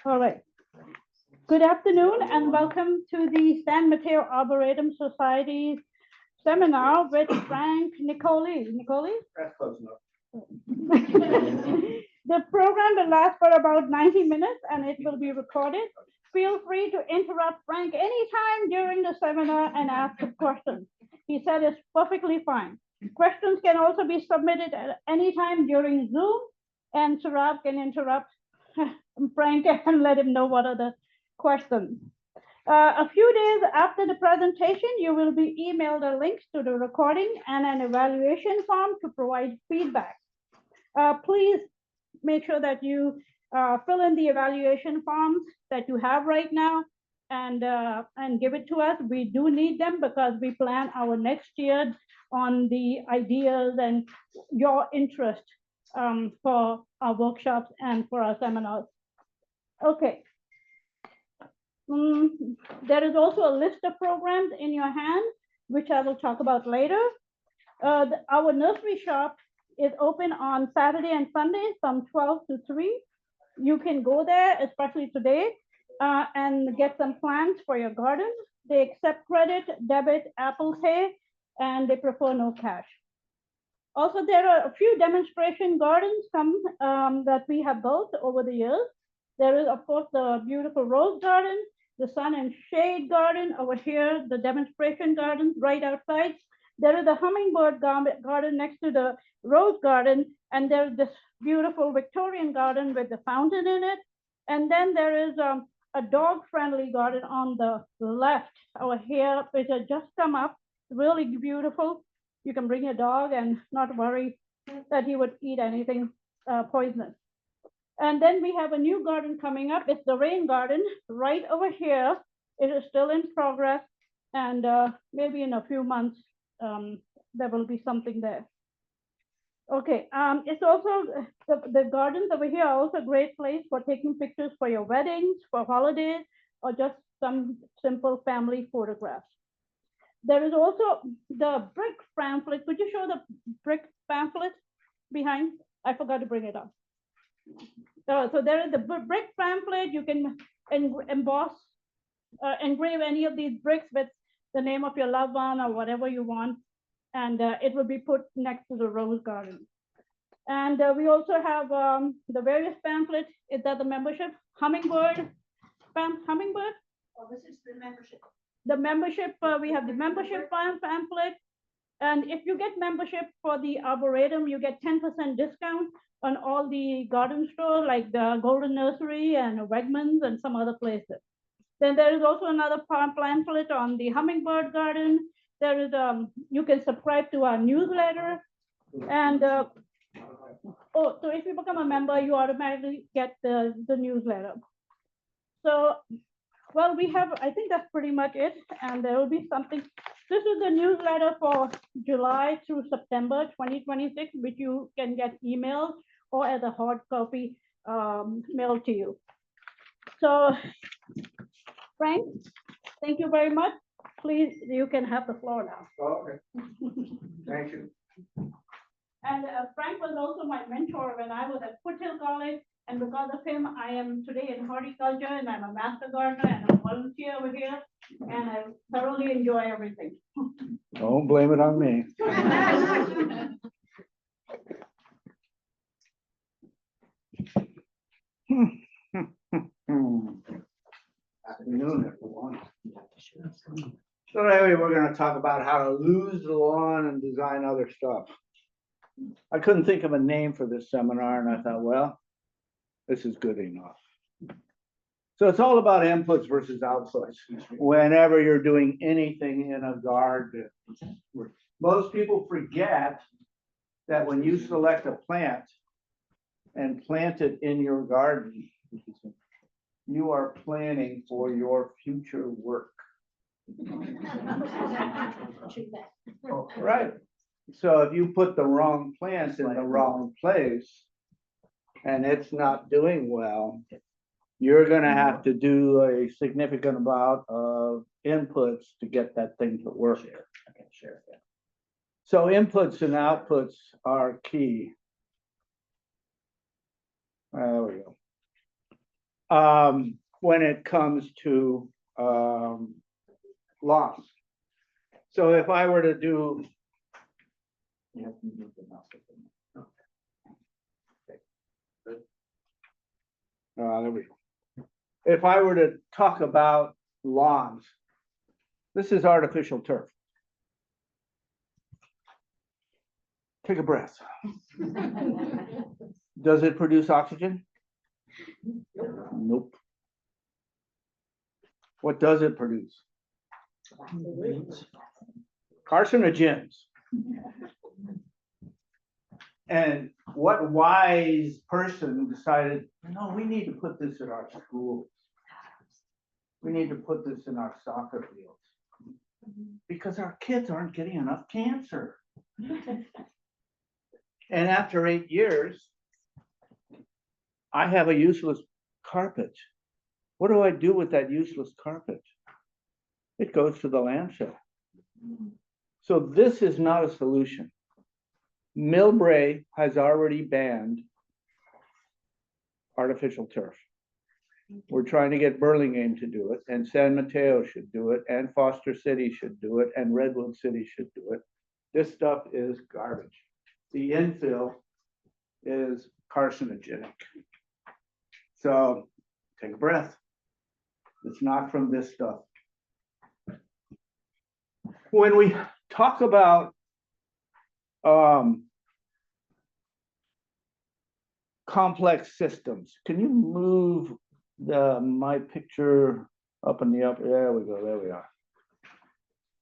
All right. Good afternoon and welcome to the San Mateo Arboretum Society seminar with Frank Niccoli. Niccoli? That's close enough. The program will last for about 90 minutes and it will be recorded. Feel free to interrupt Frank anytime during the seminar and ask a question. He said it's perfectly fine. Questions can also be submitted at any time during Zoom, and Saurabh can interrupt Frank and let him know what are the questions. A few days after the presentation, you will be emailed a link to the recording and an evaluation form to provide feedback. Please make sure that you fill in the evaluation forms that you have right now and give it to us. We do need them because we plan our next year on the ideas and your interest for our workshops and for our seminars. Okay. There is also a list of programs in your hand, which I will talk about later. Our nursery shop is open on Saturday and Sunday from 12 to 3. You can go there, especially today, and get some plants for your garden. They accept credit, debit, Apple Pay, and they prefer no cash. Also, there are a few demonstration gardens that we have built over the years. There is, of course, the beautiful rose garden, the sun and shade garden over here, the demonstration garden right outside. There is a hummingbird garden next to the rose garden, and there's this beautiful Victorian garden with the fountain in it. And then there is a dog-friendly garden on the left over here, which has just come up, really beautiful. You can bring your dog and not worry that he would eat anything poisonous. And then we have a new garden coming up. It's the rain garden right over here. It is still in progress, and maybe in a few months, there will be something there. Okay, it's also, the gardens over here are also a great place for taking pictures for your weddings, for holidays, or just some simple family photographs. There is also the brick pamphlet. Could you show the brick pamphlet behind? I forgot to bring it up. So there is the brick pamphlet. You can emboss, engrave any of these bricks with the name of your loved one or whatever you want, and it will be put next to the rose garden. And we also have the various pamphlets. Is that the membership? Hummingbird? Hummingbird? Oh, this is the membership. The membership, we have the membership pamphlet. And if you get membership for the Arboretum, you get 10% discount on all the garden stores like the Golden Nursery and Wegmans and some other places. Then there is also another pamphlet on the Hummingbird Garden. There is you can subscribe to our newsletter. And so if you become a member, you automatically get the newsletter. So, well, we have, I think that's pretty much it. And there will be something. This is the newsletter for July through September 2026, which you can get emailed or as a hard copy mailed to you. So, Frank, thank you very much. Please, you can have the floor now. Okay. Thank you. And Frank was also my mentor when I was at Foothill College. And because of him, I am today in horticulture, and I'm a master gardener and a volunteer over here. And I thoroughly enjoy everything. Don't blame it on me. Afternoon, everyone. So anyway, we're going to talk about how to lose the lawn and design other stuff. I couldn't think of a name for this seminar, and I thought, well, this is good enough. So it's all about inputs versus outputs. Whenever you're doing anything in a garden, most people forget that when you select a plant and plant it in your garden, you are planning for your future work. Right. So if you put the wrong plants in the wrong place and it's not doing well, you're going to have to do a significant amount of inputs to get that thing to work. So inputs and outputs are key. There we go. when it comes to lawns. So if I were to do. You have to move the mouse up in there. There we go. If I were to talk about lawns, this is artificial turf. Take a breath. Does it produce oxygen? Nope. What does it produce? Carcinogens. And what wise person decided, no, we need to put this in our schools. We need to put this in our soccer fields. Because our kids aren't getting enough cancer. And after 8 years, I have a useless carpet. What do I do with that useless carpet? It goes to the landfill. So this is not a solution. Millbrae has already banned artificial turf. We're trying to get Burlingame to do it, and San Mateo should do it, and Foster City should do it, and Redwood City should do it. This stuff is garbage. The infill is carcinogenic. So take a breath. It's not from this stuff. When we talk about complex systems, can you move my picture up in the upper? There we go. There we are.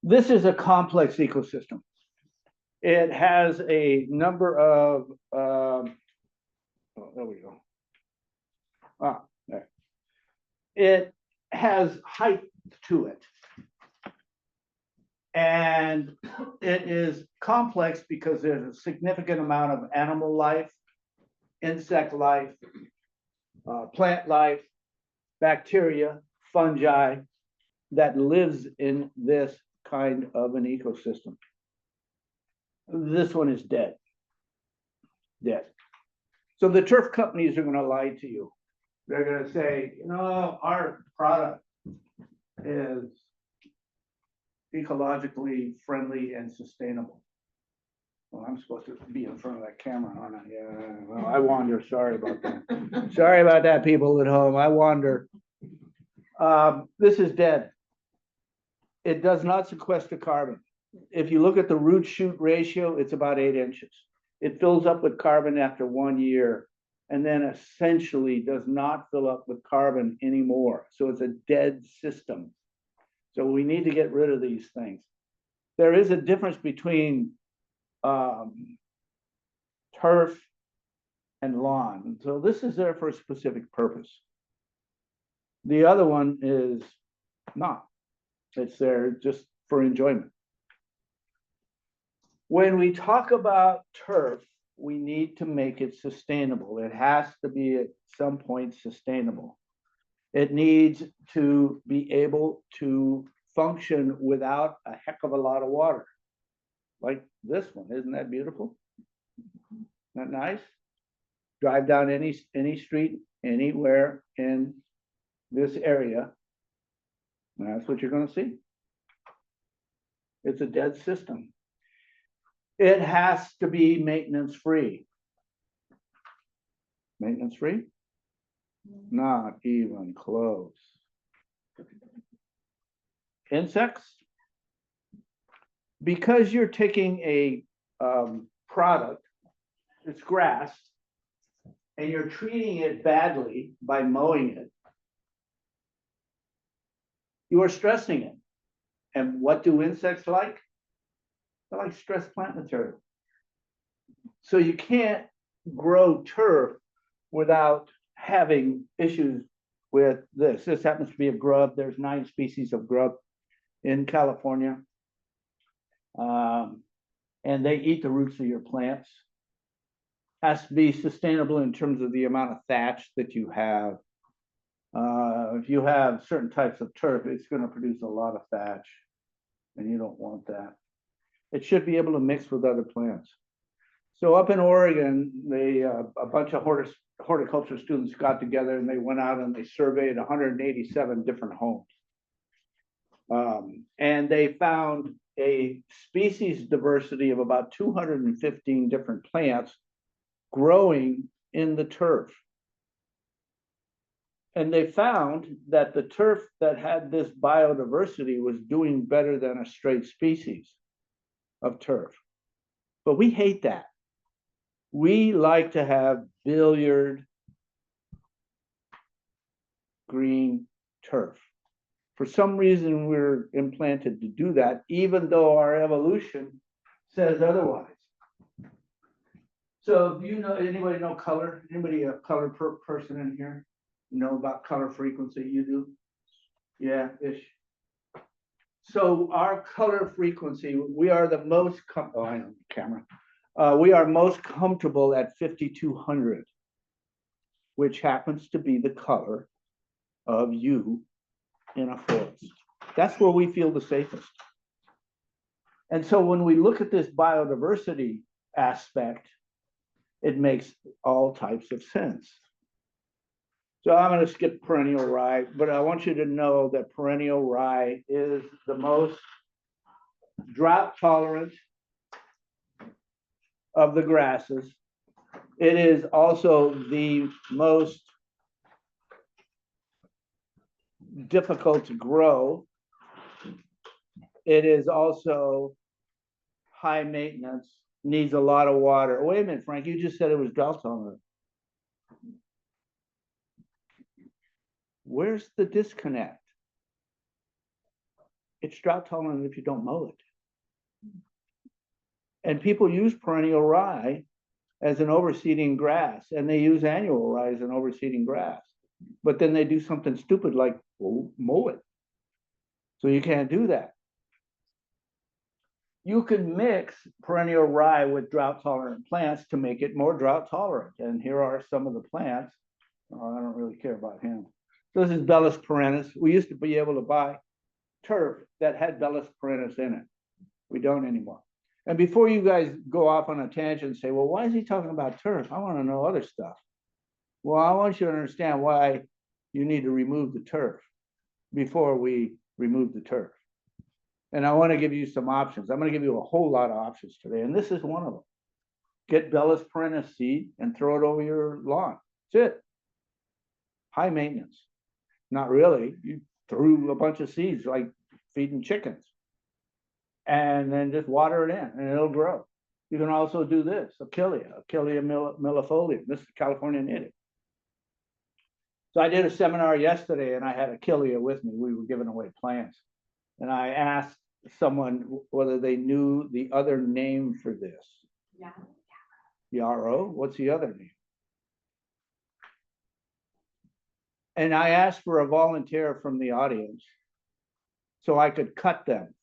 This is a complex ecosystem. It has a number of oh, there we go. There. It has height to it. And it is complex because there's a significant amount of animal life, insect life, plant life, bacteria, fungi that lives in this kind of an ecosystem. This one is dead. Dead. So the turf companies are going to lie to you. They're going to say, you know, our product is ecologically friendly and sustainable. Well, I'm supposed to be in front of that camera, aren't I? Yeah, well, I wander. Sorry about that. Sorry about that, people at home. I wander. This is dead. It does not sequester carbon. If you look at the root shoot ratio, it's about 8 inches. It fills up with carbon after 1 year, and then essentially does not fill up with carbon anymore. So it's a dead system. So we need to get rid of these things. There is a difference between turf and lawn. So this is there for a specific purpose. The other one is not. It's there just for enjoyment. When we talk about turf, we need to make it sustainable. It has to be at some point sustainable. It needs to be able to function without a heck of a lot of water. Like this one, isn't that beautiful? Isn't that nice? Drive down any street, anywhere in this area, and that's what you're going to see. It's a dead system. It has to be maintenance free. Maintenance free? Not even close. Insects? Because you're taking a product, it's grass, and you're treating it badly by mowing it, you are stressing it. And what do insects like? They like stressed plant material. So you can't grow turf without having issues with this. This happens to be a grub. There's 9 species of grub in California. And they eat the roots of your plants. Has to be sustainable in terms of the amount of thatch that you have. If you have certain types of turf, it's going to produce a lot of thatch, and you don't want that. It should be able to mix with other plants. So up in Oregon, they a bunch of horticulture students got together and they went out and they surveyed 187 different homes. And they found a species diversity of about 215 different plants growing in the turf. And they found that the turf that had this biodiversity was doing better than a straight species of turf. But we hate that. We like to have billiard green turf. For some reason, we're implanted to do that, even though our evolution says otherwise. So do you know, anybody know color? Anybody a color person in here? You know about color frequency? You do? Yeah, ish. So our color frequency, we are the most, oh, I know, camera. We are most comfortable at 5200, which happens to be the color of you in a forest. That's where we feel the safest. And so when we look at this biodiversity aspect, it makes all types of sense. So I'm going to skip perennial rye, but I want you to know that perennial rye is the most drought tolerant of the grasses. It is also the most difficult to grow. It is also high maintenance, needs a lot of water. Wait a minute, Frank, you just said it was drought tolerant. Where's the disconnect? It's drought tolerant if you don't mow it. And people use perennial rye as an overseeding grass, and they use annual rye as an overseeding grass. But then they do something stupid like mow it. So you can't do that. You can mix perennial rye with drought tolerant plants to make it more drought tolerant. And here are some of the plants. Oh, I don't really care about him. This is Bellis perennis. We used to be able to buy turf that had Bellis perennis in it. We don't anymore. And before you guys go off on a tangent and say, well, why is he talking about turf? I want to know other stuff. Well, I want you to understand why you need to remove the turf before we remove the turf. And I want to give you some options. I'm going to give you a whole lot of options today, and this is one of them. Get Bellis perennis seed and throw it over your lawn. That's it. High maintenance. Not really. You threw a bunch of seeds like feeding chickens. And then just water it in and it'll grow. You can also do this, Achillea millefolium. This is California native. So I did a seminar yesterday and I had Achillea with me. We were giving away plants. And I asked someone whether they knew the other name for this. Yeah. Yarrow? What's the other name? And I asked for a volunteer from the audience so I could cut them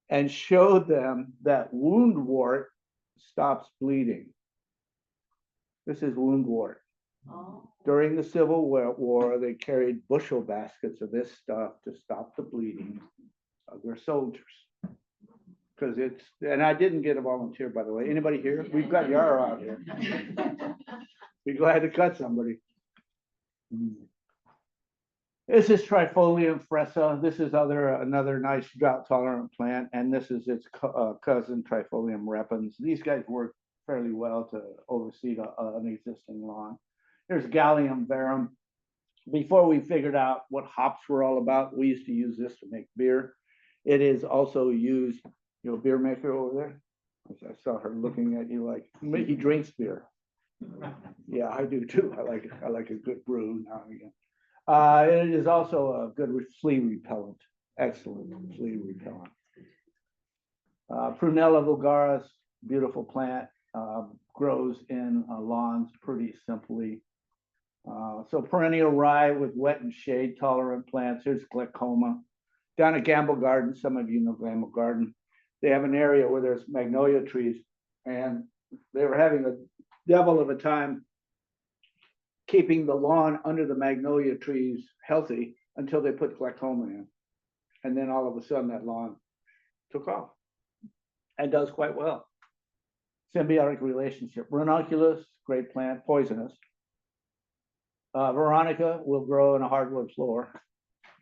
and show them that woundwort stops bleeding. This is woundwort. Oh. During the Civil War, they carried bushel baskets of this stuff to stop the bleeding of their soldiers. Because it's, and I didn't get a volunteer, by the way. Anybody here? We've got yarrow out here. Be glad to cut somebody. This is Trifolium fresa. This is another nice drought tolerant plant, and this is its cousin, Trifolium repens. These guys work fairly well to oversee an existing lawn. There's Gallium verum. Before we figured out what hops were all about, we used to use this to make beer. It is also used, you know, beer maker over there. I saw her looking at you like, he drinks beer. Yeah, I do too. I like a good brew now and again. It is also a good flea repellent, excellent flea repellent. Prunella vulgaris, beautiful plant, grows in lawns pretty simply. So perennial rye with wet and shade tolerant plants. Here's glaucoma. Down at Gamble Garden, some of you know Gamble Garden, they have an area where there's magnolia trees, and they were having a devil of a time keeping the lawn under the magnolia trees healthy until they put glaucoma in. And then all of a sudden that lawn took off and does quite well. symbiotic relationship. Ranunculus, great plant, poisonous. Veronica will grow in a hardwood floor,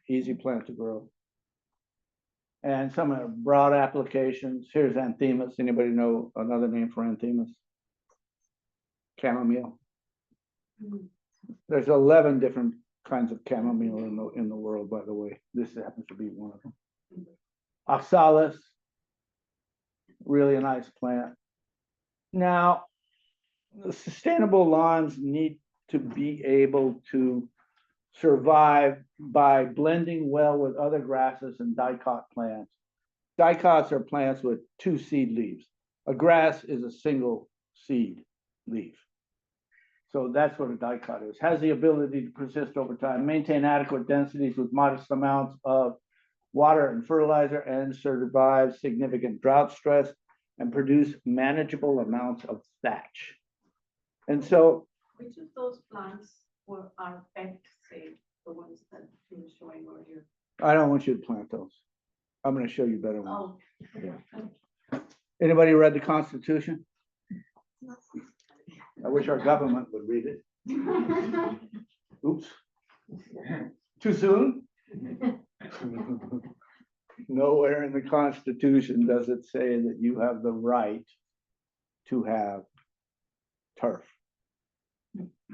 easy plant to grow. And some broad applications. Here's anthemus. Anybody know another name for anthemus? Chamomile. There's 11 different kinds of chamomile in the world, by the way. This happens to be one of them. Oxalis, really a nice plant. Now, the sustainable lawns need to be able to survive by blending well with other grasses and dicot plants. Dicots are plants with 2 seed leaves. A grass is a single seed leaf. So that's what a dicot is. Has the ability to persist over time, maintain adequate densities with modest amounts of water and fertilizer, and survive significant drought stress and produce manageable amounts of thatch. And so, Which of those plants are best, say, the ones that you were showing earlier? I don't want you to plant those. I'm going to show you better ones. Oh. Anybody read the Constitution? I wish our government would read it. Oops. Too soon? Nowhere in the Constitution does it say that you have the right to have turf.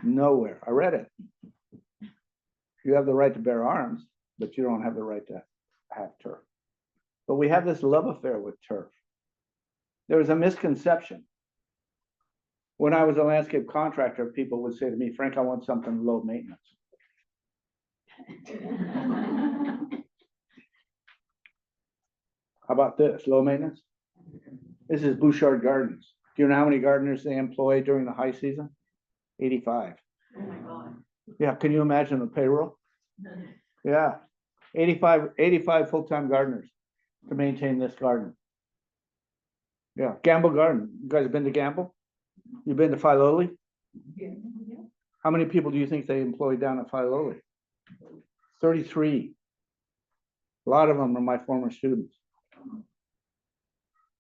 Nowhere. I read it. You have the right to bear arms, but you don't have the right to have turf. But we have this love affair with turf. There was a misconception. When I was a landscape contractor, people would say to me, Frank, I want something low maintenance. How about this, low maintenance? This is Bouchard Gardens. Do you know how many gardeners they employ during the high season? 85. Oh my God. Yeah, can you imagine the payroll? Yeah, 85 full-time gardeners to maintain this garden. Yeah, Gamble Garden. You guys have been to Gamble? You've been to Filoli? Yeah. How many people do you think they employ down at Filoli? 33. A lot of them are my former students.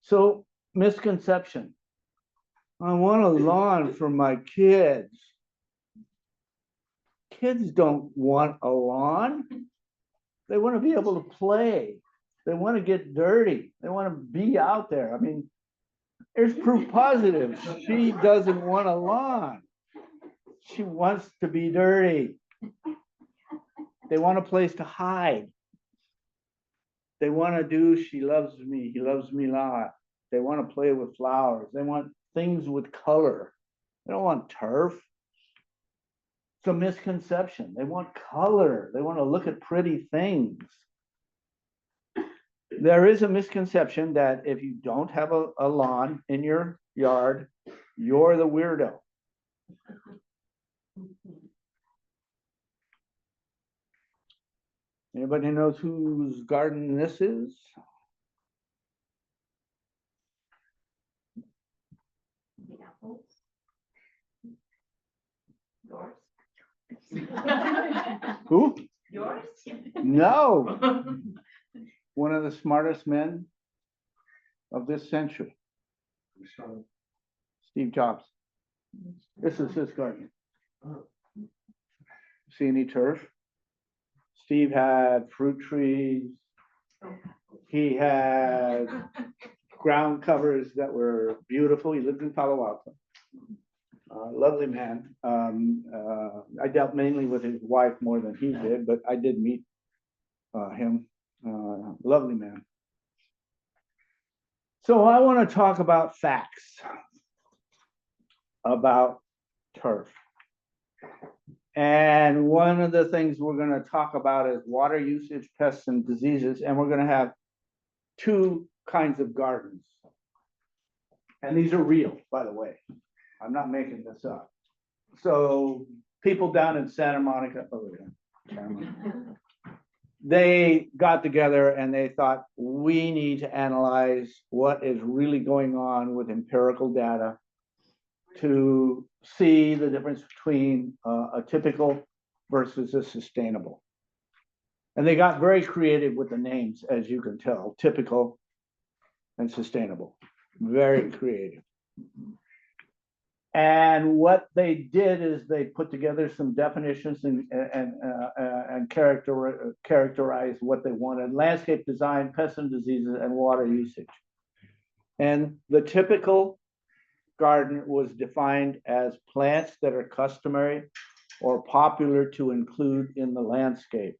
So, misconception. I want a lawn for my kids. Kids don't want a lawn. They want to be able to play. They want to get dirty. They want to be out there. I mean, there's proof positive. She doesn't want a lawn. She wants to be dirty. They want a place to hide. They want to do, she loves me, he loves me a lot. They want to play with flowers. They want things with color. They don't want turf. It's a misconception. They want color. They want to look at pretty things. There is a misconception that if you don't have a lawn in your yard, you're the weirdo. Anybody knows whose garden this is? The apples. Yours. Who? Yours? No. One of the smartest men of this century. Steve Jobs. This is his garden. See any turf? Steve had fruit trees. He had ground covers that were beautiful. He lived in Palo Alto. Lovely man. I dealt mainly with his wife more than he did, but I did meet him. Lovely man. So I want to talk about facts about turf. And one of the things we're going to talk about is water usage, pests, and diseases. And we're going to have 2 kinds of gardens. And these are real, by the way. I'm not making this up. So people down in Santa Monica, they got together and they thought, we need to analyze what is really going on with empirical data to see the difference between a typical versus a sustainable. And they got very creative with the names, as you can tell, typical and sustainable. Very creative. And what they did is they put together some definitions and characterized what they wanted: landscape design, pests and diseases, and water usage. And the typical garden was defined as plants that are customary or popular to include in the landscape.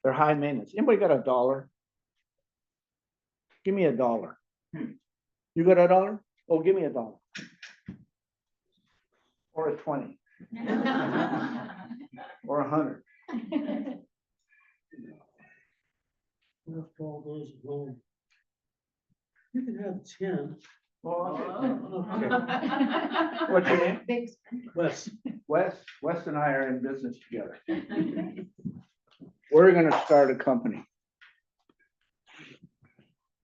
They're high maintenance. Anybody got $1? Give me $1. You got $1? Oh, give me $1. Or a 20. Or 100. Left all those alone. You can have 10. Well, okay. Okay. What's your name? Big Wes, Wes and I are in business together. We're gonna start a company.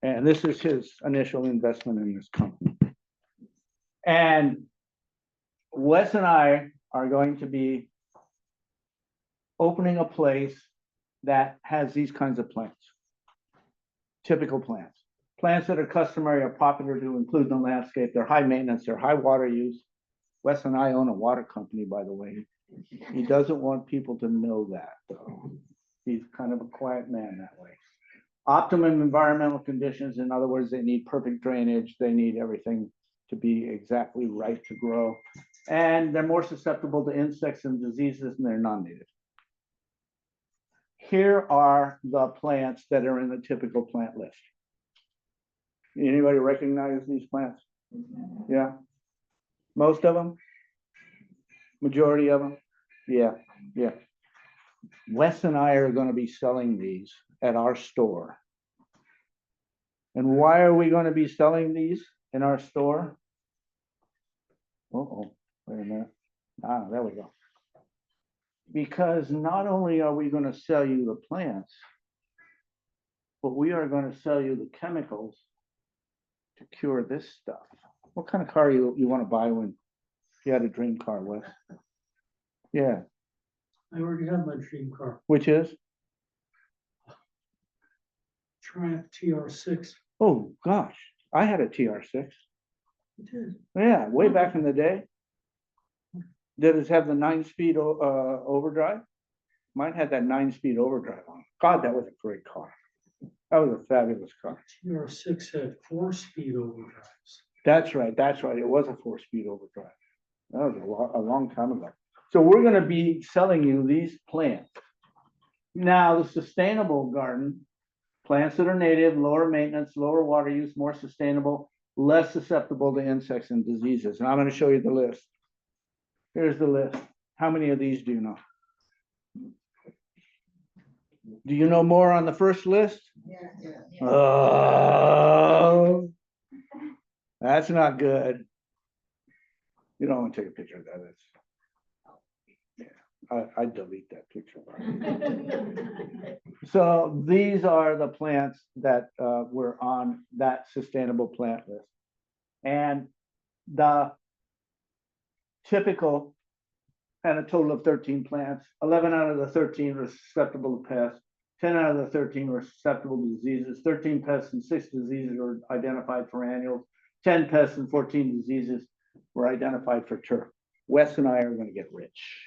And this is his initial investment in this company. And Wes and I are going to be opening a place that has these kinds of plants. Typical plants. Plants that are customary or popular to include in the landscape. They're high maintenance, they're high water use. Wes and I own a water company, by the way. He doesn't want people to know that, though. He's kind of a quiet man that way. Optimum environmental conditions, in other words, they need perfect drainage, they need everything to be exactly right to grow. And they're more susceptible to insects and diseases, and they're non-native. Here are the plants that are in the typical plant list. Anybody recognize these plants? Yeah. Most of them? Majority of them? Yeah, yeah. Wes and I are going to be selling these at our store. And why are we going to be selling these in our store? Uh-oh, wait a minute. Ah, there we go. Because not only are we going to sell you the plants, but we are going to sell you the chemicals to cure this stuff. What kind of car you want to buy when you had a dream car, Wes? Yeah, I already have my dream car, which is? Triumph TR6. Oh, gosh, I had a TR6. You did. Yeah, way back in the day. Did it have the 9-speed overdrive? Mine had that 9-speed overdrive on it. God, that was a great car. That was a fabulous car. TR6 had 4-speed overdrives. That's right. That's right. It was a 4-speed overdrive. That was a long time ago. So we're going to be selling you these plants. Now, the sustainable garden, plants that are native, lower maintenance, lower water use, more sustainable, less susceptible to insects and diseases. And I'm going to show you the list. Here's the list. How many of these do you know? Do you know more on the first list? Yeah. Oh, that's not good. You don't want to take a picture of that. Yeah, I'd delete that picture. So these are the plants that were on that sustainable plant list. And the typical had a total of 13 plants. 11 out of the 13 were susceptible to pests. 10 out of the 13 were susceptible to diseases. 13 pests and 6 diseases were identified for annuals. 10 pests and 14 diseases were identified for turf. Wes and I are going to get rich.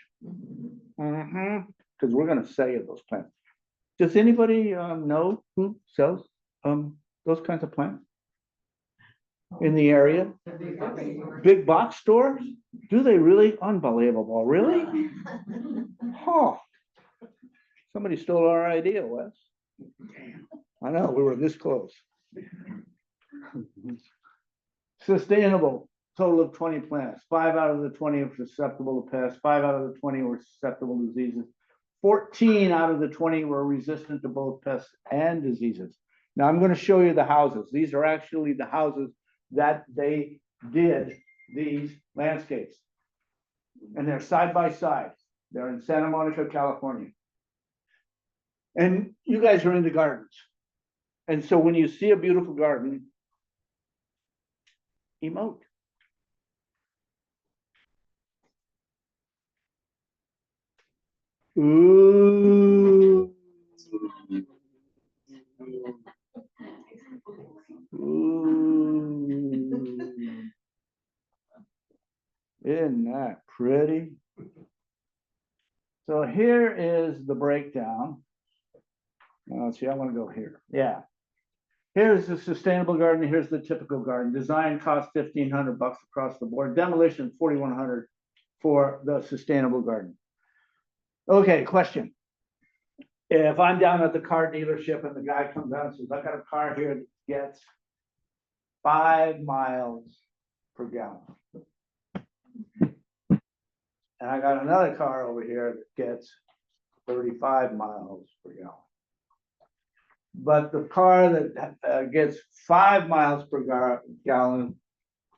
Because we're going to sell you those plants. Does anybody know who sells those kinds of plants in the area? Big box stores? Do they really? Unbelievable. Really? Huh. Somebody stole our idea, Wes. I know, we were this close. Sustainable, total of 20 plants. 5 out of the 20 were susceptible to pests. 5 out of the 20 were susceptible to diseases. 14 out of the 20 were resistant to both pests and diseases. Now I'm going to show you the houses. These are actually the houses that they did these landscapes. And they're side by side. They're in Santa Monica, California. And you guys are into gardens. And so when you see a beautiful garden, emote. Ooh. Ooh. Isn't that pretty? So here is the breakdown. Let's see, I want to go here. Yeah. Here's the sustainable garden. Here's the typical garden. Design cost $1,500 across the board. Demolition $4,100 for the sustainable garden. Okay, question. If I'm down at the car dealership and the guy comes out and says, I got a car here that gets 5 miles per gallon. And I got another car over here that gets 35 miles per gallon. But the car that gets 5 miles per gallon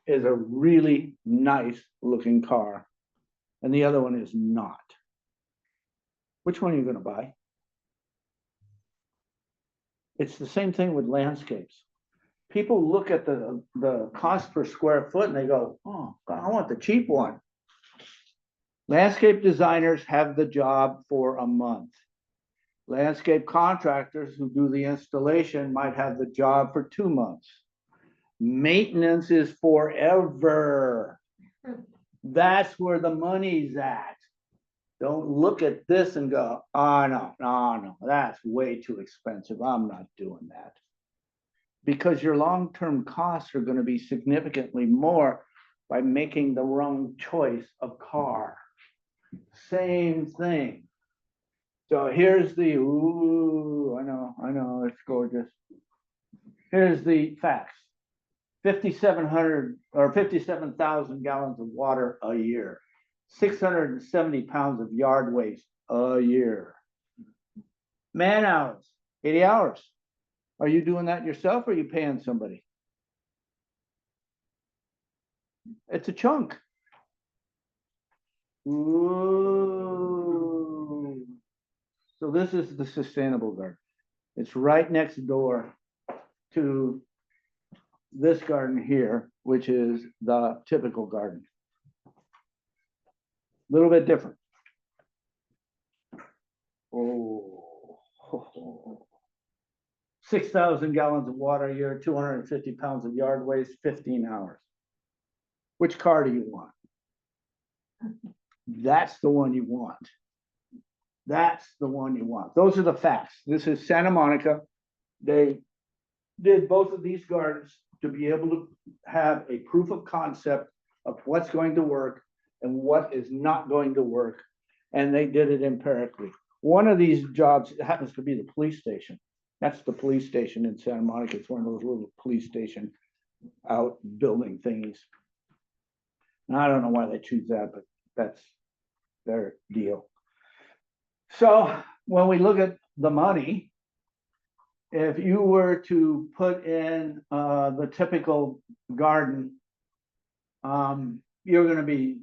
is a really nice looking car. And the other one is not. Which one are you going to buy? It's the same thing with landscapes. People look at the cost per square foot and they go, oh, I want the cheap one. Landscape designers have the job for a month. Landscape contractors who do the installation might have the job for 2 months. Maintenance is forever. That's where the money's at. Don't look at this and go, oh, no, that's way too expensive. I'm not doing that. Because your long-term costs are going to be significantly more by making the wrong choice of car. Same thing. So here's the, ooh, I know, it's gorgeous. Here's the facts. 5,700 or 57,000 gallons of water a year. 670 pounds of yard waste a year. Man hours, 80 hours. Are you doing that yourself or are you paying somebody? It's a chunk. Ooh. So this is the sustainable garden. It's right next door to this garden here, which is the typical garden. A little bit different. Oh, 6,000 gallons of water a year, 250 pounds of yard waste, 15 hours. Which car do you want? That's the one you want. That's the one you want. Those are the facts. This is Santa Monica. They did both of these gardens to be able to have a proof of concept of what's going to work and what is not going to work. And they did it empirically. One of these jobs happens to be the police station. That's the police station in Santa Monica. It's one of those little police station out building thingies. And I don't know why they choose that, but that's their deal. So when we look at the money, if you were to put in the typical garden, you're going to be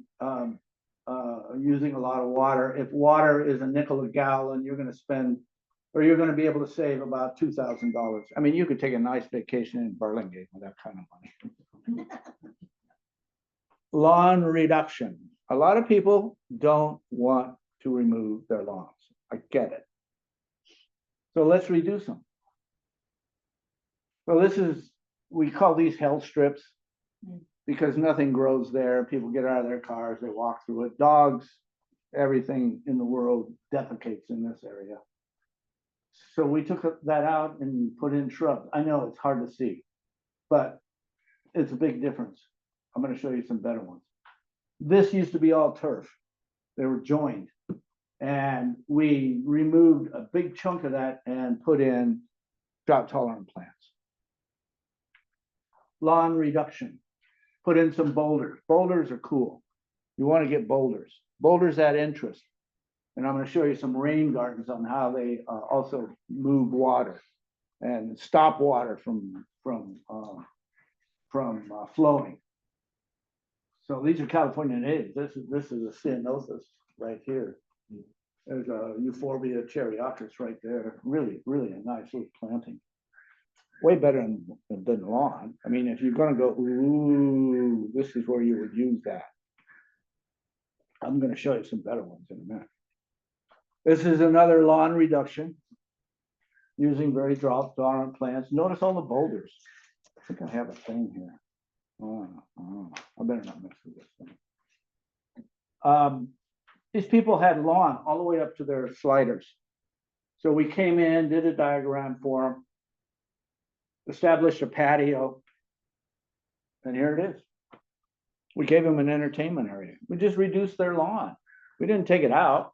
using a lot of water. If water is a nickel a gallon, you're going to spend, or you're going to be able to save about $2,000. I mean, you could take a nice vacation in Burlingame with that kind of money. Lawn reduction. A lot of people don't want to remove their lawns. I get it. So let's reduce them. So this is, we call these hell strips because nothing grows there. People get out of their cars, they walk through it. Dogs, everything in the world defecates in this area. So we took that out and put in shrubs. I know it's hard to see, but it's a big difference. I'm going to show you some better ones. This used to be all turf. They were joined. And we removed a big chunk of that and put in drought tolerant plants. Lawn reduction. Put in some boulders. Boulders are cool. You want to get boulders. Boulders add interest. And I'm going to show you some rain gardens on how they also move water and stop water from flowing. So these are California natives. This is a ceanothus right here. There's a Euphorbia cherryocris right there. Really, really a nice little planting. Way better than lawn. I mean, if you're going to go, ooh, this is where you would use that. I'm going to show you some better ones in a minute. This is another lawn reduction using very drought tolerant plants. Notice all the boulders. I think I have a thing here. I better not mess with this thing. These people had lawn all the way up to their sliders. So we came in, did a diagram for them, established a patio, and here it is. We gave them an entertainment area. We just reduced their lawn. We didn't take it out,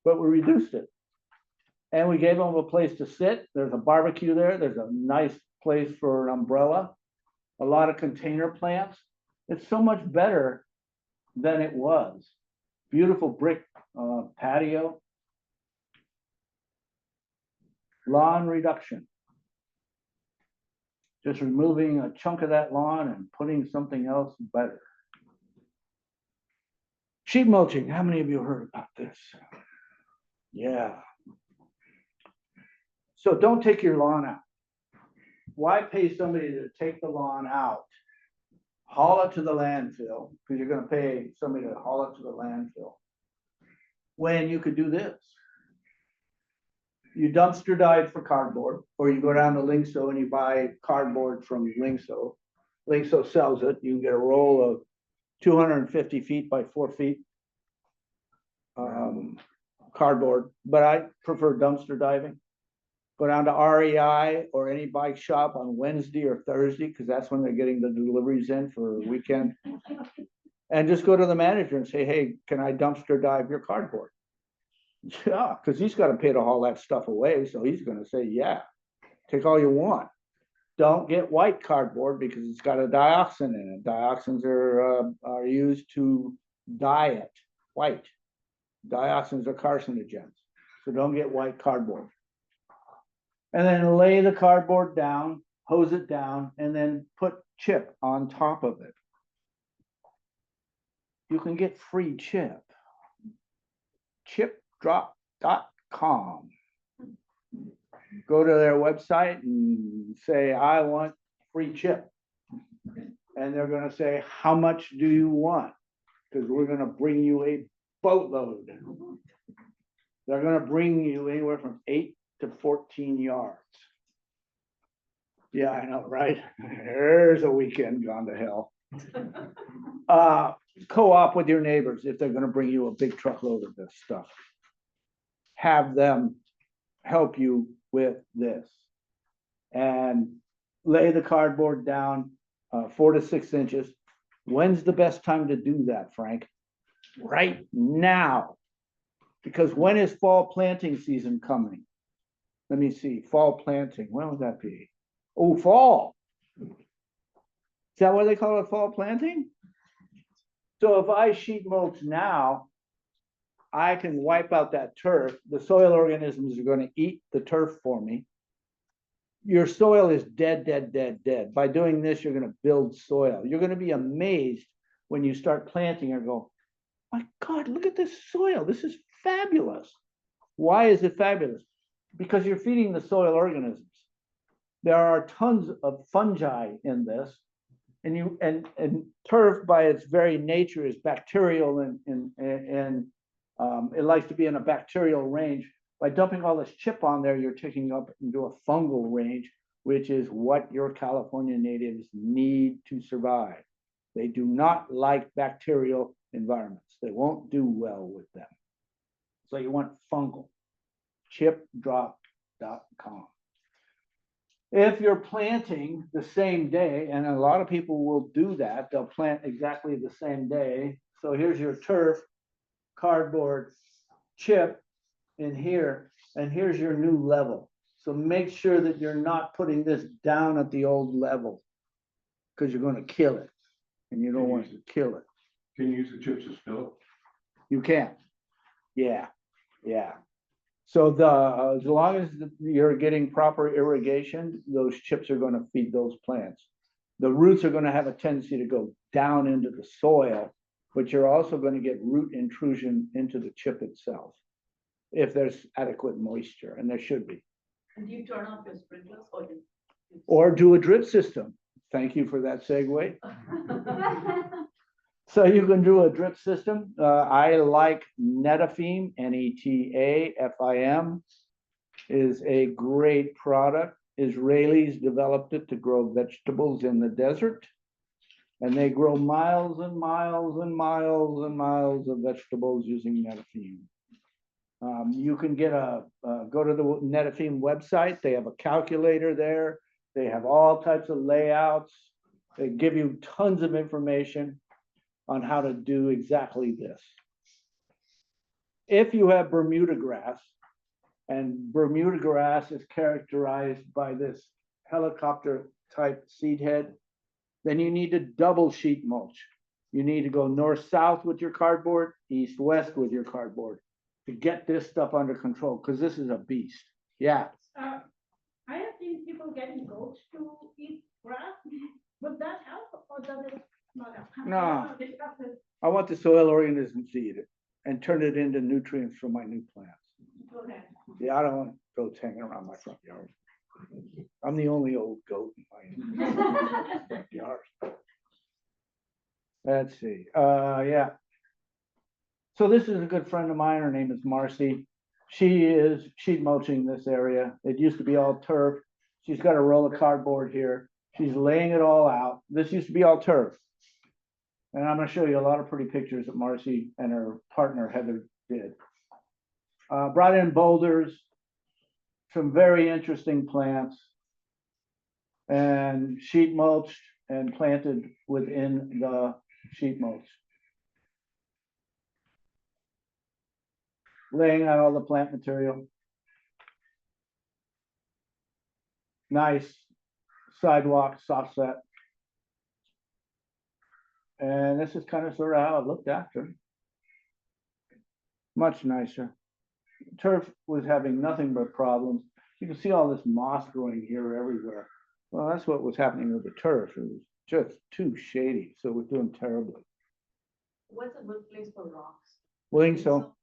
but we reduced it. And we gave them a place to sit. There's a barbecue there. There's a nice place for an umbrella, a lot of container plants. It's so much better than it was. Beautiful brick patio. Lawn reduction. Just removing a chunk of that lawn and putting something else better. Sheet mulching, how many of you heard about this? Yeah. So don't take your lawn out. Why pay somebody to take the lawn out, haul it to the landfill, because you're going to pay somebody to haul it to the landfill, when you could do this? You dumpster dive for cardboard, or you go down to Linkso and you buy cardboard from Linkso. Linkso sells it. You can get a roll of 250 feet by 4 feet cardboard, but I prefer dumpster diving. Go down to REI or any bike shop on Wednesday or Thursday, because that's when they're getting the deliveries in for a weekend. And just go to the manager and say, hey, can I dumpster dive your cardboard? Yeah, because he's got to pay to haul that stuff away. So he's going to say, yeah, take all you want. Don't get white cardboard because it's got a dioxin in it. Dioxins are used to dye it white. Dioxins are carcinogens. So don't get white cardboard. And then lay the cardboard down, hose it down, and then put chip on top of it. You can get free chip. Chipdrop.com. Go to their website and say, I want free chip. And they're going to say, how much do you want? Because we're going to bring you a boatload. They're going to bring you anywhere from 8 to 14 yards. Yeah, I know, right? There's a weekend gone to hell. Co-op with your neighbors if they're going to bring you a big truckload of this stuff. Have them help you with this. And lay the cardboard down 4 to 6 inches. When's the best time to do that, Frank? Right now. Because when is fall planting season coming? Let me see, fall planting, when would that be? Oh, fall. Is that what they call it, fall planting? So if I sheet mulch now, I can wipe out that turf. The soil organisms are going to eat the turf for me. Your soil is dead, dead, dead, dead. By doing this, you're going to build soil. You're going to be amazed when you start planting and go, my God, look at this soil. This is fabulous. Why is it fabulous? Because you're feeding the soil organisms. There are tons of fungi in this, and turf by its very nature is bacterial and it likes to be in a bacterial range. By dumping all this chip on there, you're taking up into a fungal range, which is what your California natives need to survive. They do not like bacterial environments. They won't do well with them. So you want fungal. Chipdrop.com. If you're planting the same day, and a lot of people will do that, they'll plant exactly the same day. So here's your turf, cardboard, chip in here, and here's your new level. So make sure that you're not putting this down at the old level because you're going to kill it, and you don't want to kill it. Can you use the chips as fill? You can. Yeah. So as long as you're getting proper irrigation, those chips are going to feed those plants. The roots are going to have a tendency to go down into the soil, but you're also going to get root intrusion into the chip itself if there's adequate moisture, and there should be. And do you turn off your sprinklers Or do a drip system. Thank you for that segue. So you can do a drip system. I like Netafim, Netafim is a great product. Israelis developed it to grow vegetables in the desert. And they grow miles and miles and miles and miles of vegetables using netafim. You can get go to the netafim website. They have a calculator there. They have all types of layouts. They give you tons of information on how to do exactly this. If you have Bermuda grass, and Bermuda grass is characterized by this helicopter type seed head, then you need to double sheet mulch. You need to go north-south with your cardboard, east-west with your cardboard to get this stuff under control, because this is a beast. Yeah. I have seen people getting goats to eat grass. Would that help or does it not help? No. I want the soil organisms to eat it and turn it into nutrients for my new plants. Okay. Yeah, I don't want goats hanging around my front yard. I'm the only old goat in my front yard. Let's see. Yeah. So this is a good friend of mine. Her name is Marcy. She is sheet mulching this area. It used to be all turf. She's got a roll of cardboard here. She's laying it all out. This used to be all turf. And I'm going to show you a lot of pretty pictures that Marcy and her partner Heather did. Brought in boulders, some very interesting plants, and sheet mulched and planted within the sheet mulch. Laying out all the plant material. Nice sidewalk, soft set. And this is kind of sort of how it looked after. Much nicer. Turf was having nothing but problems. You can see all this moss growing here everywhere. Well, that's what was happening with the turf. It was just too shady, so it was doing terribly. What's a good place for rocks? Well, I think so.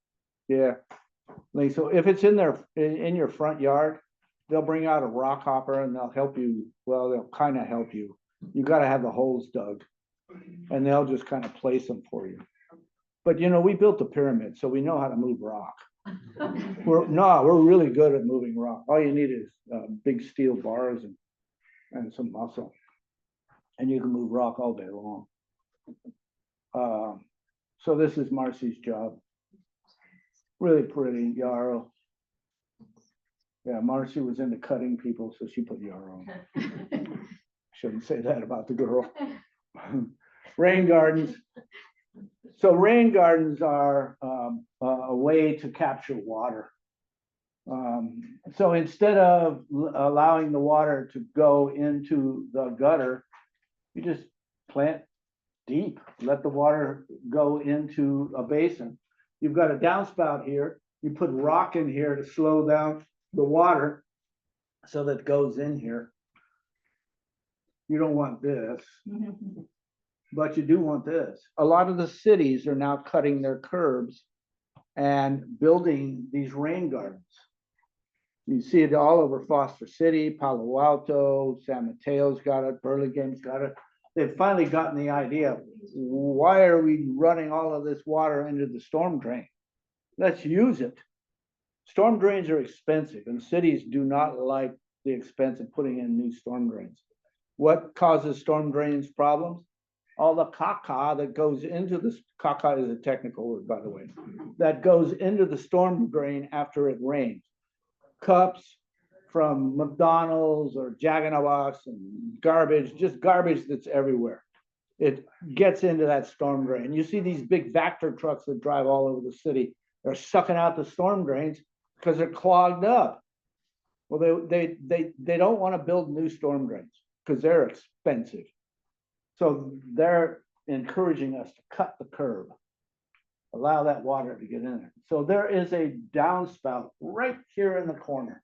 Yeah. Like, so if it's in there in your front yard, they'll bring out a rock hopper and they'll help you. Well, they'll kind of help you. You got to have the holes dug, and they'll just kind of place them for you. But you know, we built the pyramid, so we know how to move rock. We're really good at moving rock. All you need is big steel bars and some muscle, and you can move rock all day long. So this is Marcy's job. Really pretty yarrow. Yeah, Marcy was into cutting people, so she put yarrow on. Shouldn't say that about the girl. Rain gardens. So rain gardens are a way to capture water. So instead of allowing the water to go into the gutter, you just plant deep, let the water go into a basin. You've got a downspout here. You put rock in here to slow down the water so that it goes in here. You don't want this, but you do want this. A lot of the cities are now cutting their curbs and building these rain gardens. You see it all over Foster City, Palo Alto, San Mateo's got it, Burlingame's got it. They've finally gotten the idea, why are we running all of this water into the storm drain? Let's use it. Storm drains are expensive, and cities do not like the expense of putting in new storm drains. What causes storm drains problems? All the caca that goes into this, caca is a technical word, by the way, that goes into the storm drain after it rains. Cups from McDonald's or Jack in the Box and garbage, just garbage that's everywhere. It gets into that storm drain. You see these big Vector trucks that drive all over the city. They're sucking out the storm drains because they're clogged up. Well, they don't want to build new storm drains because they're expensive. So they're encouraging us to cut the curb, allow that water to get in there. So there is a downspout right here in the corner.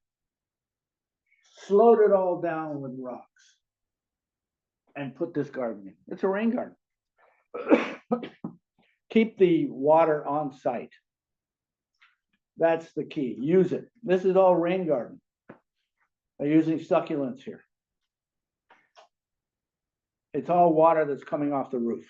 Slowed it all down with rocks and put this garden in. It's a rain garden. Keep the water on site. That's the key. Use it. This is all rain garden. They're using succulents here. It's all water that's coming off the roof.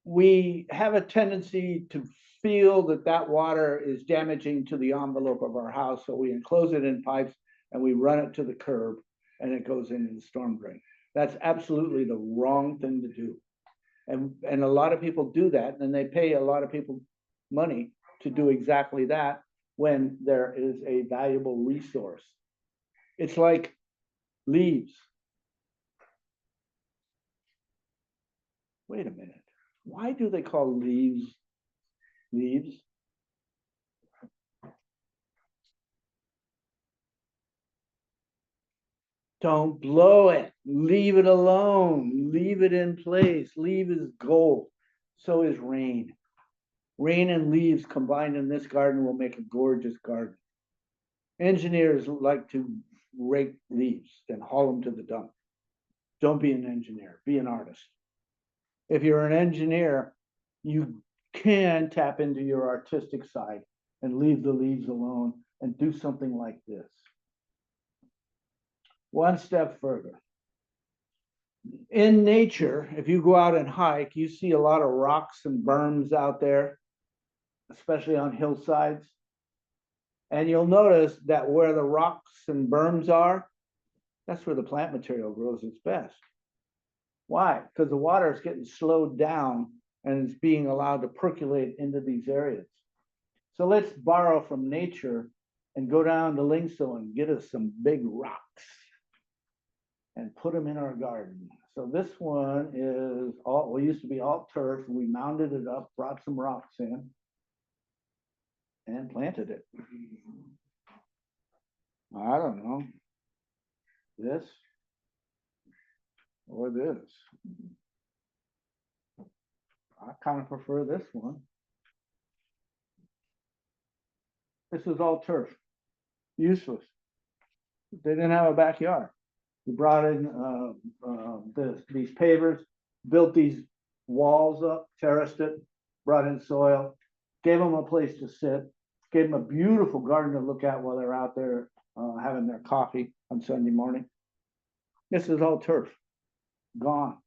We have a tendency to feel that water is damaging to the envelope of our house, so we enclose it in pipes and we run it to the curb and it goes into the storm drain. That's absolutely the wrong thing to do. And a lot of people do that, and they pay a lot of people money to do exactly that when there is a valuable resource. It's like leaves. Wait a minute. Why do they call leaves leaves? Don't blow it. Leave it alone. Leave it in place. Leave is gold. So is rain. Rain and leaves combined in this garden will make a gorgeous garden. Engineers like to rake leaves and haul them to the dump. Don't be an engineer, be an artist. If you're an engineer, you can tap into your artistic side and leave the leaves alone and do something like this. One step further. In nature, if you go out and hike, you see a lot of rocks and berms out there, especially on hillsides. And you'll notice that where the rocks and berms are, that's where the plant material grows its best. Why? Because the water is getting slowed down and it's being allowed to percolate into these areas. So let's borrow from nature and go down to Lingso and get us some big rocks and put them in our garden. So this one is all, well, used to be all turf, and we mounded it up, brought some rocks in, and planted it. I don't know, this or this. I kind of prefer this one. This is all turf, useless. They didn't have a backyard. We brought in these pavers, built these walls up, terraced it, brought in soil, gave them a place to sit, gave them a beautiful garden to look at while they're out there having their coffee on Sunday morning. This is all turf, gone,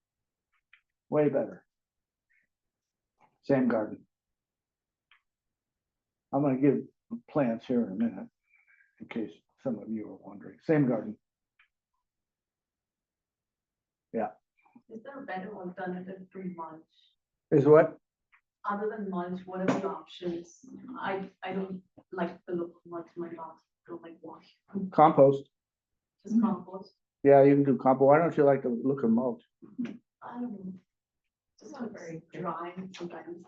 way better. Same garden. I'm going to give plants here in a minute, in case some of you are wondering. Same garden. Yeah. Is there a better alternative to mulch? Is what? Other than mulch, what are the options? I don't like the look of mulch. My dogs don't like wash. Compost. Just compost. Yeah, you can do compost. Why don't you like the look of mulch? I don't know. Just not very dry sometimes.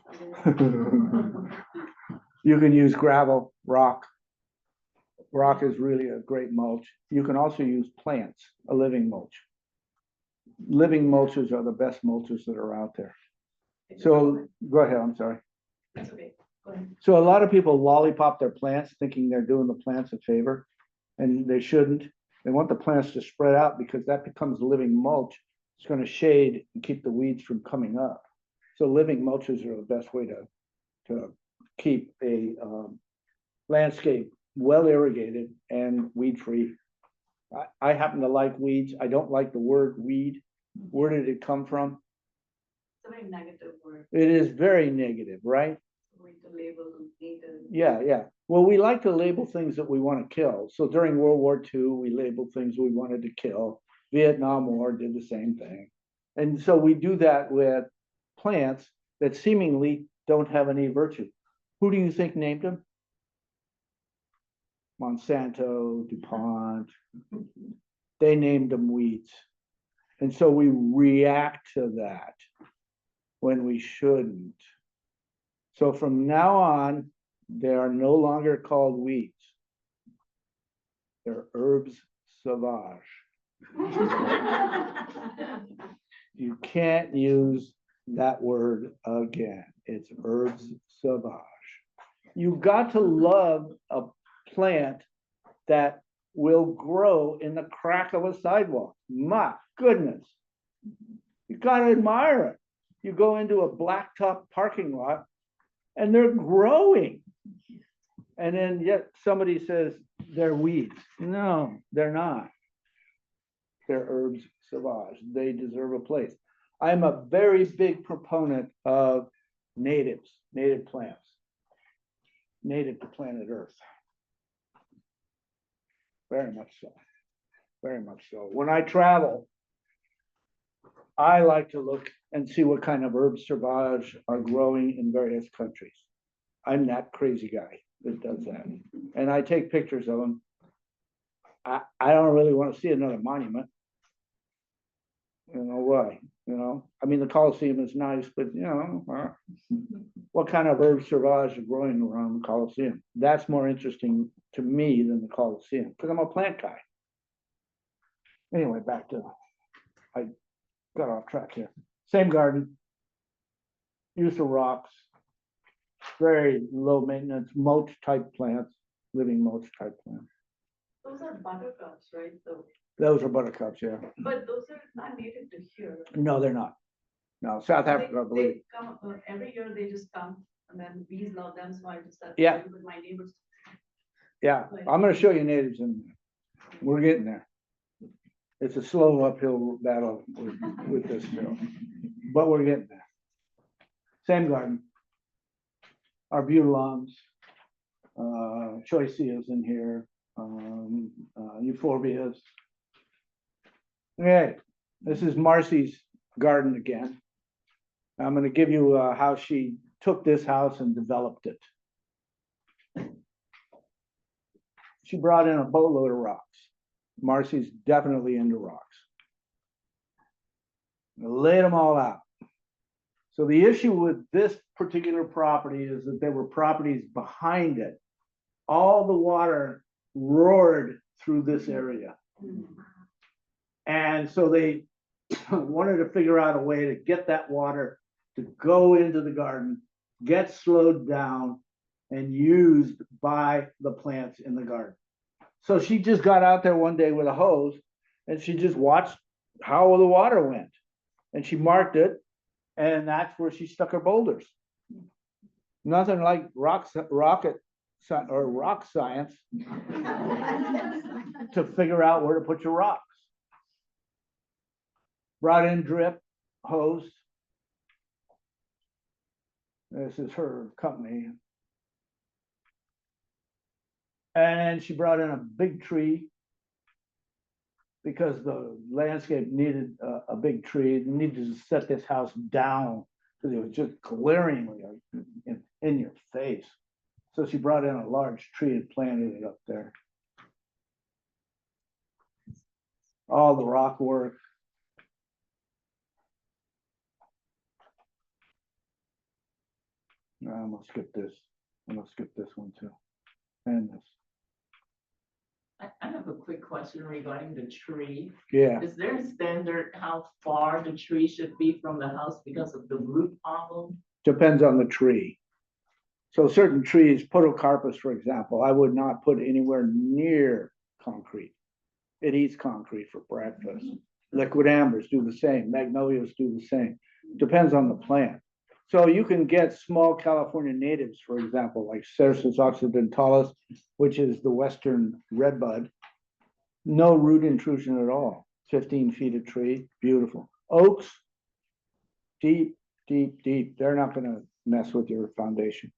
You can use gravel, rock. Rock is really a great mulch. You can also use plants, a living mulch. Living mulches are the best mulches that are out there. So go ahead, I'm sorry. That's okay. Go ahead. So a lot of people lollipop their plants thinking they're doing the plants a favor, and they shouldn't. They want the plants to spread out because that becomes living mulch. It's going to shade and keep the weeds from coming up. So living mulches are the best way to keep a landscape well irrigated and weed free. I happen to like weeds. I don't like the word weed. Where did it come from? It's a very negative word. It is very negative, right? We need to label native. Yeah. Well, we like to label things that we want to kill. So during World War II, we labeled things we wanted to kill. Vietnam War did the same thing. And so we do that with plants that seemingly don't have any virtue. Who do you think named them? Monsanto, DuPont. They named them weeds. And so we react to that when we shouldn't. So from now on, they are no longer called weeds. They're herbes sauvage. You can't use that word again. It's herbes sauvage. You've got to love a plant that will grow in the crack of a sidewalk. My goodness. You got to admire it. You go into a blacktop parking lot and they're growing. And then yet somebody says they're weeds. No, they're not. They're herbes sauvage. They deserve a place. I'm a very big proponent of native plants, native to planet Earth. Very much so. Very much so. When I travel, I like to look and see what kind of herbs sauvage are growing in various countries. I'm that crazy guy that does that. And I take pictures of them. I don't really want to see another monument. You know why? You know, I mean, the Colosseum is nice, but you know, what kind of herbs sauvage are growing around the Colosseum? That's more interesting to me than the Colosseum because I'm a plant guy. Anyway, back to, I got off track here. Same garden, use of rocks, very low maintenance, mulch type plants, living mulch type plants. Those are buttercups, right? So, Those are buttercups, yeah. but those are not native to here. No, they're not. No, South Africa, I believe. They come, every year they just come and then bees love them, so I just started Yeah. talking with my neighbors. Yeah, I'm gonna show you natives and we're getting there. It's a slow uphill battle with this still, but we're getting there. Same garden. Arbutulums, choiceas in here, euphorbias. Okay, this is Marcy's garden again. I'm gonna give you how she took this house and developed it. She brought in a boatload of rocks. Marcy's definitely into rocks. Laid them all out. So the issue with this particular property is that there were properties behind it. All the water roared through this area. And so they wanted to figure out a way to get that water to go into the garden, get slowed down, and used by the plants in the garden. So she just got out there one day with a hose and she just watched how the water went. And she marked it, and that's where she stuck her boulders. Nothing like rock science to figure out where to put your rocks. Brought in drip hose. This is her company. And she brought in a big tree because the landscape needed a big tree. It needed to set this house down because it was just glaringly in your face. So she brought in a large tree and planted it up there. All the rock work. I'm gonna skip this. I'm gonna skip this one too. And this. I have a quick question regarding the tree. Yeah, Is there a standard how far the tree should be from the house because of the root problem? depends on the tree. So certain trees, podocarpus, for example, I would not put anywhere near concrete. It eats concrete for breakfast. Liquid ambers do the same. Magnolias do the same. Depends on the plant. So you can get small California natives, for example, like Cercis occidentalis, which is the western redbud. No root intrusion at all. 15 feet of tree, beautiful. Oaks, deep, deep, deep. They're not going to mess with your foundation.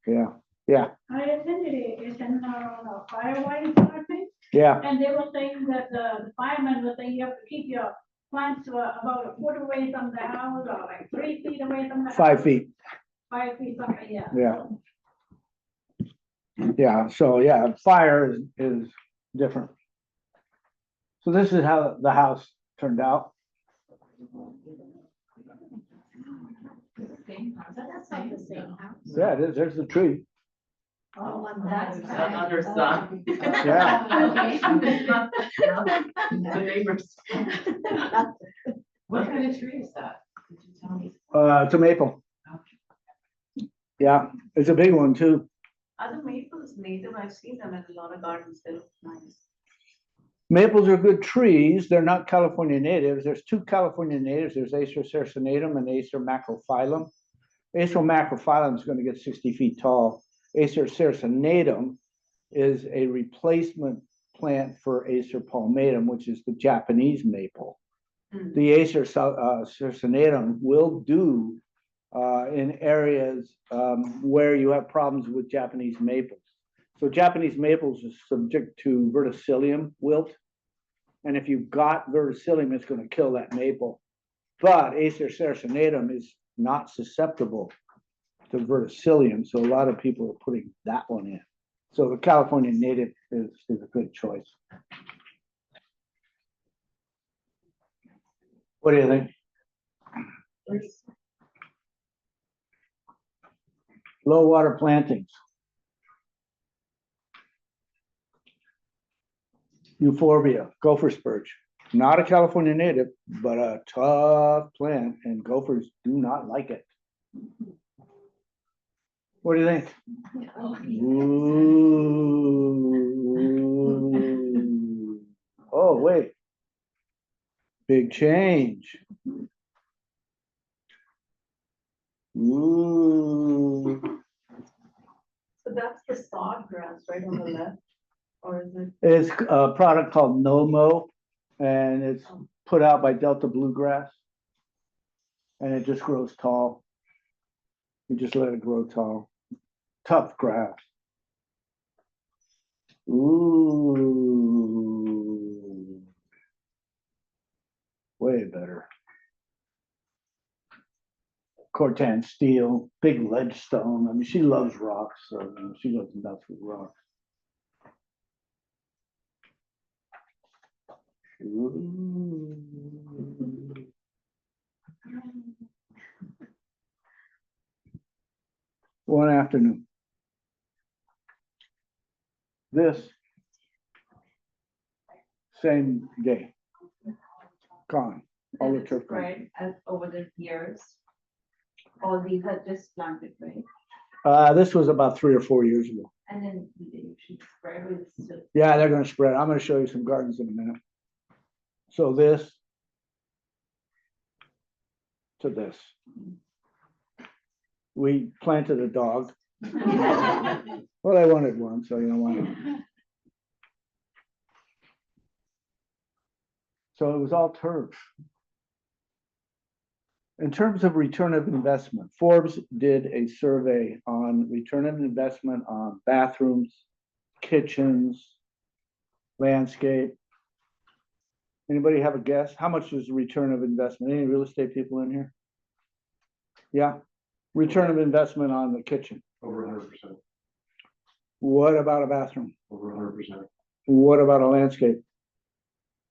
Yeah, yeah, I attended a seminar on a fire whiting department, yeah. and they were saying that the firemen were saying you have to keep your plants about a foot away from the house, or like 3 feet away from the house. 5 feet. 5 feet, something, yeah. Yeah. Yeah, so yeah, fire is different. So this is how the house turned out. That's not the same house. Yeah, it is. There's the tree. Oh, on That's The other side. Yeah. The neighbors. What kind of tree is that? Could you tell me? It's a maple. Yeah, it's a big one too. Are the maples native? I've seen them in a lot of gardens. They look nice. Maples are good trees. They're not California natives. There's two California natives. There's Acer cercinatum and Acer macrophyllum. Acer macrophyllum is going to get 60 feet tall. Acer cercinatum is a replacement plant for Acer palmatum, which is the Japanese maple. The Acer cercinatum will do in areas where you have problems with Japanese maples. So Japanese maples is subject to verticillium wilt. And if you've got verticillium, it's gonna kill that maple. But Acer saracinatum is not susceptible to verticillium, so a lot of people are putting that one in. So the California native is a good choice. What do you think? Low water plantings. Euphorbia, gopher spurge. Not a California native, but a tough plant, and gophers do not like it. What do you think? Ooh. Oh, wait. Big change. Ooh. So that's the sawgrass right on the left, or is it? It's a product called Nomo, and it's put out by Delta Bluegrass. And it just grows tall. You just let it grow tall. Tough grass. Ooh. Way better. Cortan steel, big ledgestone. I mean, she loves rocks, so she goes nuts with rocks. Ooh. One afternoon. This same day. Gone. All the turf gone. Right, as over the years. All these are just planted, right? This was about 3 or 4 years ago. And then you should spread with still. Yeah, they're gonna spread. I'm gonna show you some gardens in a minute. So this to this. We planted a dog. Well, I wanted one, so you know why. So it was all turf. In terms of return of investment, Forbes did a survey on return of investment on bathrooms, kitchens, landscape. Anybody have a guess? How much is the return of investment? Any real estate people in here? Yeah, return of investment on the kitchen. Over 100%, What about a bathroom? over 100%. What about a landscape?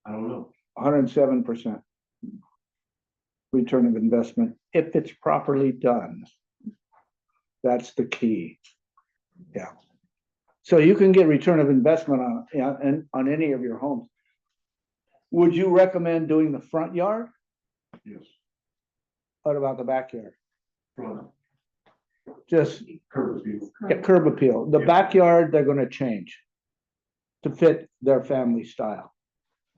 I don't know. 107% return of investment if it's properly done. That's the key. Yeah. So you can get return of investment on, yeah, and on any of your homes. Would you recommend doing the front yard? Yes. What about the backyard? Front, Just curb appeal. curb appeal. The Yeah. backyard, they're gonna change to fit their family style.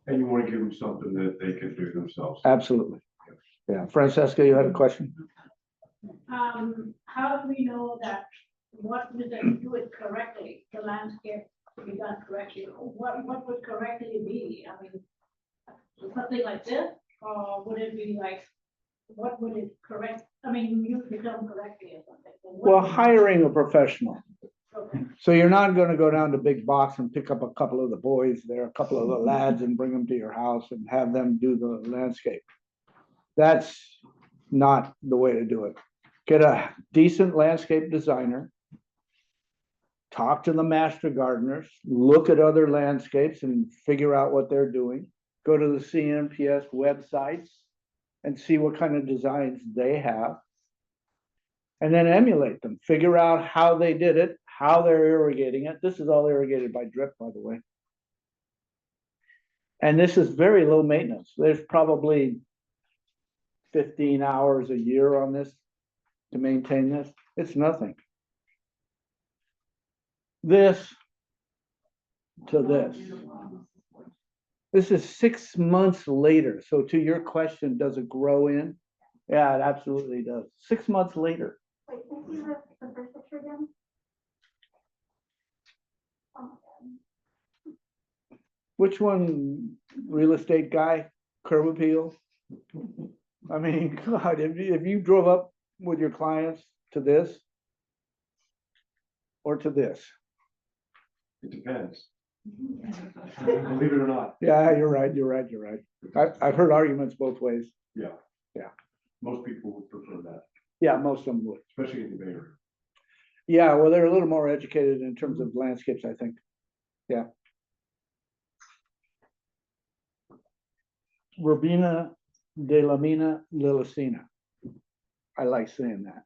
And you want to give them something that they can do themselves. Absolutely. Yeah, Francesca, you had a question? How do we know that what would they do it correctly, the landscape to be done correctly? What would correctly be? I mean, something like this, or would it be like, what would it correct? I mean, you use the term correctly or something. So what Well, would- hiring a professional. Okay. So you're not gonna go down to big box and pick up a couple of the boys there, a couple of the lads and bring them to your house and have them do the landscape. That's not the way to do it. Get a decent landscape designer. Talk to the master gardeners, look at other landscapes and figure out what they're doing. Go to the CNPS websites and see what kind of designs they have. And then emulate them, figure out how they did it, how they're irrigating it. This is all irrigated by drip, by the way. And this is very low maintenance. There's probably 15 hours a year on this to maintain this. It's nothing. This to this. This is 6 months later. So to your question, does it grow in? Yeah, it absolutely does. 6 months later. Wait, can you see the first picture again? Which one, real estate guy, curb appeal? I mean, God, if you drove up with your clients to this or to this, It depends. Believe it or not, Yeah, you're right. I've heard arguments both ways. most people would prefer that, Yeah, most of them would. especially in the Bay Area. Yeah, well, they're a little more educated in terms of landscapes, I think. Yeah. Robina de la Mina Lilacina. I like saying that.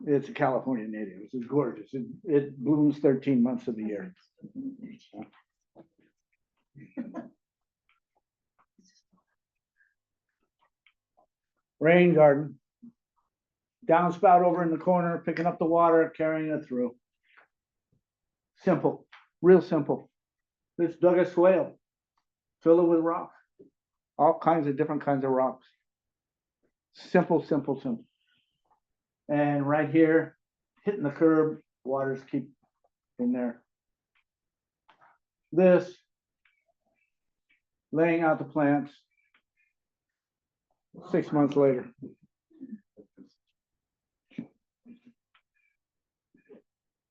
It's a California native. It's gorgeous. It blooms 13 months of the year. Rain garden. Downspout over in the corner, picking up the water, carrying it through. Simple, real simple. This dug a swale, fill it with rock, all kinds of different kinds of rocks. Simple. And right here, hitting the curb, waters keep in there. This, laying out the plants. 6 months later.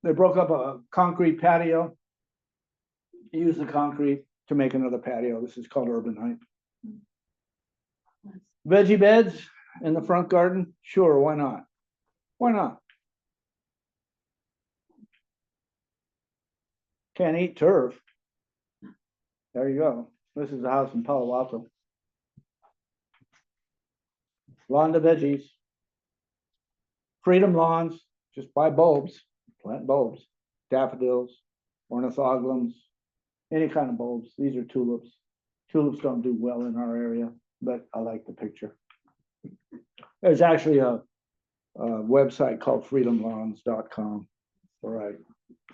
They broke up a concrete patio. Used the concrete to make another patio. This is called Urban Height. Veggie beds in the front garden. Sure, why not? Why not? Can't eat turf. There you go. This is a house in Palo Alto. Lawn to veggies. Freedom lawns. Just buy bulbs. Plant bulbs. Daffodils. Ornithoglums. Any kind of bulbs. These are tulips. Tulips don't do well in our area, but I like the picture. There's actually a website called freedomlawns.com where I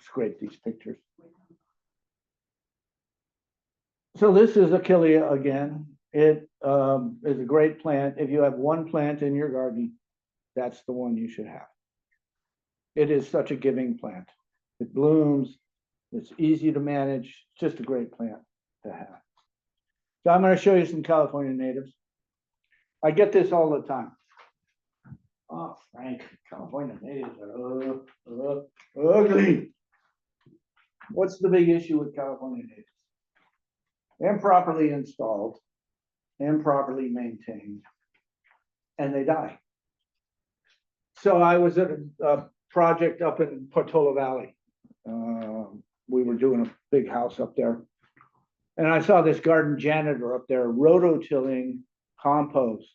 scrape these pictures. So this is Achillea again. It is a great plant. If you have one plant in your garden, that's the one you should have. It is such a giving plant. It blooms. It's easy to manage. It's just a great plant to have. So I'm going to show you some California natives. I get this all the time. Oh, Frank, California natives are ugly. What's the big issue with California natives? Improperly installed, improperly maintained, and they die. So I was at a project up in Portola Valley. We were doing a big house up there. And I saw this garden janitor up there rototilling compost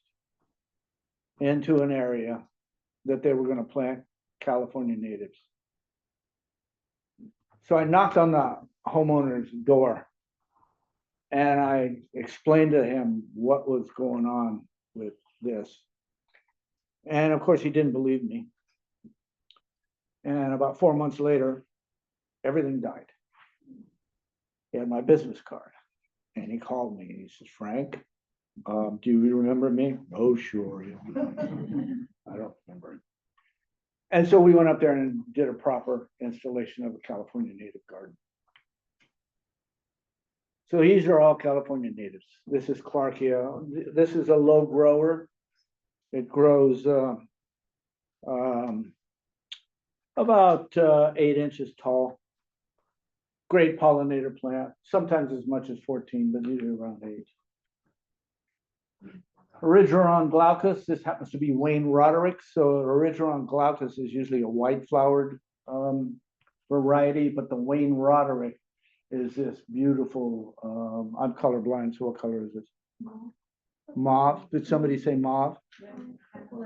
into an area that they were going to plant California natives. So I knocked on the homeowner's door and I explained to him what was going on with this. And of course, he didn't believe me. And about 4 months later, everything died. He had my business card and he called me and he says, Frank, do you remember me? Oh, sure. Yeah. I don't remember. And so we went up there and did a proper installation of a California native garden. So these are all California natives. This is Clarkia. This is a low grower. It grows about 8 inches tall. Great pollinator plant, sometimes as much as 14, but usually around 8. Erigeron glaucus, this happens to be Wayne Roderick. So Erigeron glaucus is usually a white flowered variety, but the Wayne Roderick is this beautiful, I'm colorblind, so what color is this? Mauve. Did somebody say mauve?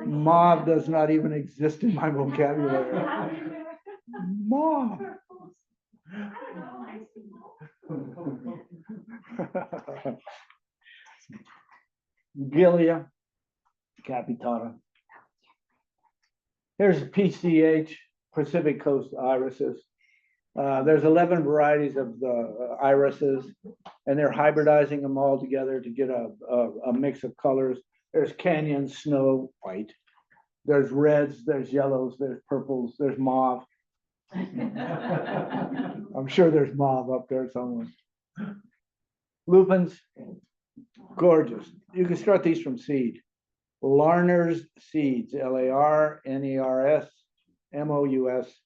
Mauve does not even exist in my vocabulary. Mauve. Gilia capitata. Here's PCH, Pacific Coast irises. There's 11 varieties of the irises, and they're hybridizing them all together to get a mix of colors. There's canyon snow white. There's reds, there's yellows, there's purples, there's mauve. I'm sure there's mauve up there somewhere. Lupins, gorgeous. You can start these from seed. Larner's seeds, LARNERS MOUSE,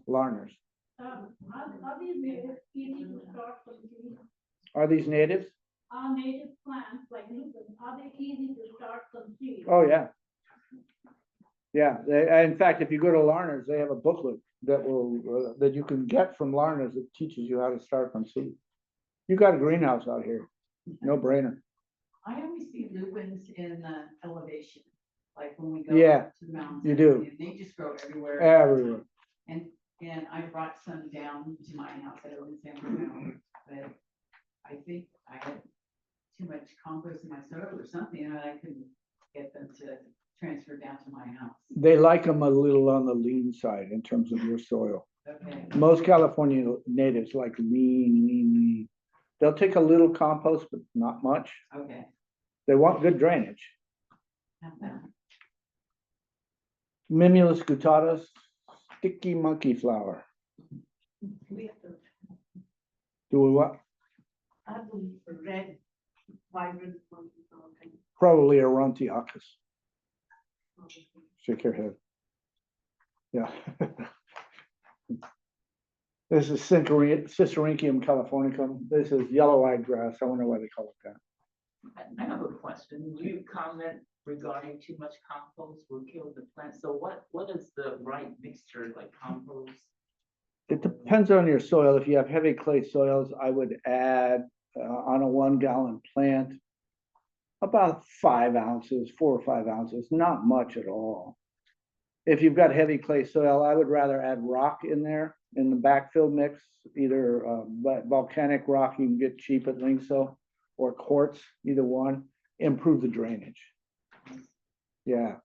Larner's. Are these natives easy to start from seed? Are these natives? Are native plants like lupin, are they easy to start from seed? Oh, yeah. Yeah, in fact, if you go to Larner's, they have a booklet that will, that you can get from Larner's that teaches you how to start from seed. You got a greenhouse out here, no brainer. I always see lupins in the elevation, like when we go Yeah, up to the mountains. you and do. everything, They just grow everywhere. Everywhere. And I brought some down to my house. I live in San Mateo, but I think I had too much compost in my soil or something, and I couldn't get them to transfer down to my house. They like them a little on the lean side in terms of your soil. Okay, Most California natives like lean. They'll take a little compost, but not much. okay. They want good drainage. Have that. Mimulus guttatus, sticky monkey flower. We have to Do we what? have the red, vibrant ones. Probably a Rontiacus. Shake your head. Yeah. This is Cicericium californicum. This is yellow-eyed grass. I wonder why they call it that. I have a question. You comment regarding too much compost will kill the plant. So what is the right mixture, like compost? It depends on your soil. If you have heavy clay soils, I would add on a 1 gallon plant about 5 ounces, 4 or 5 ounces, not much at all. If you've got heavy clay soil, I would rather add rock in there in the backfill mix, either volcanic rock you can get cheap at Linkso or quartz, either one, improve the drainage. Yeah,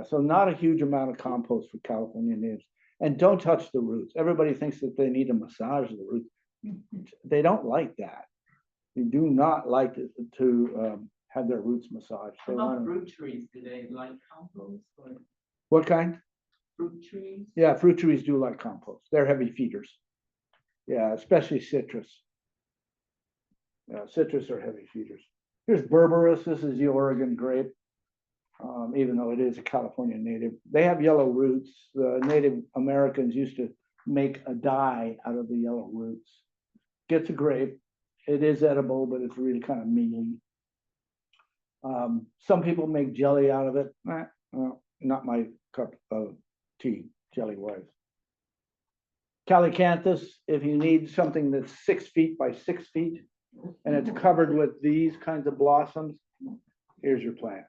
so not a huge amount of compost for California natives. And don't touch the roots. Everybody thinks that they need to massage the roots. They don't like that. They do not like to have their roots massaged. How about fruit trees? Do they like compost or What kind? fruit trees? Yeah, fruit trees do like compost. They're heavy feeders. Yeah, especially citrus. Yeah, citrus are heavy feeders. Here's Berberis. This is the Oregon grape. Even though it is a California native, they have yellow roots. The Native Americans used to make a dye out of the yellow roots. Gets a grape. It is edible, but it's really kind of mealy. Some people make jelly out of it. Well, not my cup of tea, jelly-wise. Calycanthus, if you need something that's 6 feet by 6 feet, and it's covered with these kinds of blossoms, here's your plant.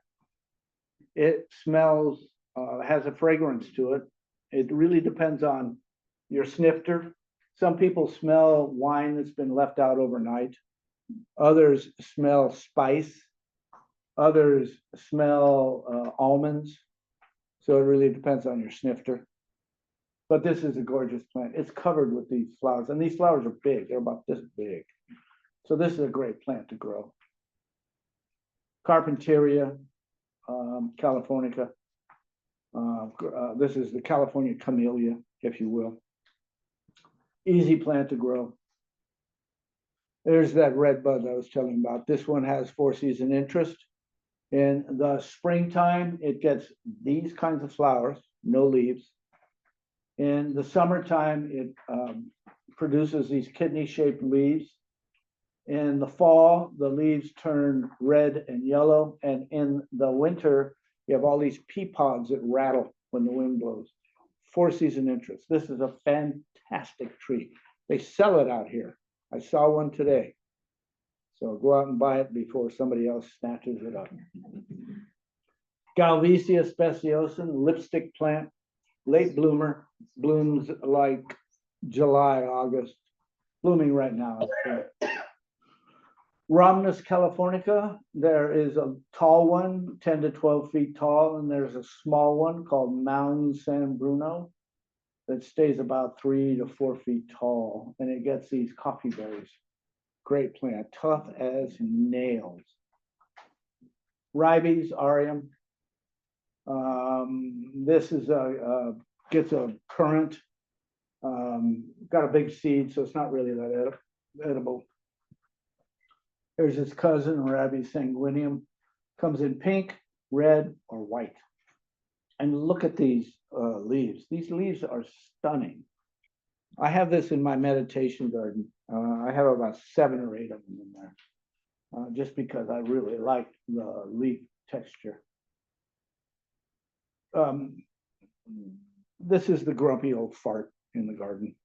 It smells, has a fragrance to it. It really depends on your snifter. Some people smell wine that's been left out overnight. Others smell spice. Others smell almonds. So it really depends on your snifter. But this is a gorgeous plant. It's covered with these flowers, and these flowers are big. They're about this big. So this is a great plant to grow. Carpentaria, Californica. This is the California camellia, if you will. Easy plant to grow. There's that red bud I was telling you about. This one has 4-season interest. In the springtime, it gets these kinds of flowers, no leaves. In the summertime, it produces these kidney-shaped leaves. In the fall, the leaves turn red and yellow. And in the winter, you have all these pea pods that rattle when the wind blows. 4-season interest. This is a fantastic tree. They sell it out here. I saw one today. So go out and buy it before somebody else snatches it up. Galvesia speciosum, lipstick plant, late bloomer, blooms like July, August, blooming right now. Rhamnus californica, there is a tall one, 10 to 12 feet tall, and there's a small one called Mound San Bruno that stays about 3 to 4 feet tall, and it gets these coffee berries. Great plant, tough as nails. Ribes aureum. This is gets a currant. Got a big seed, so it's not really that edible. Here's his cousin, Rhabes sanguineum. Comes in pink, red, or white. And look at these leaves. These leaves are stunning. I have this in my meditation garden. I have about 7 or 8 of them in there. Just because I really like the leaf texture. This is the grumpy old fart in the garden.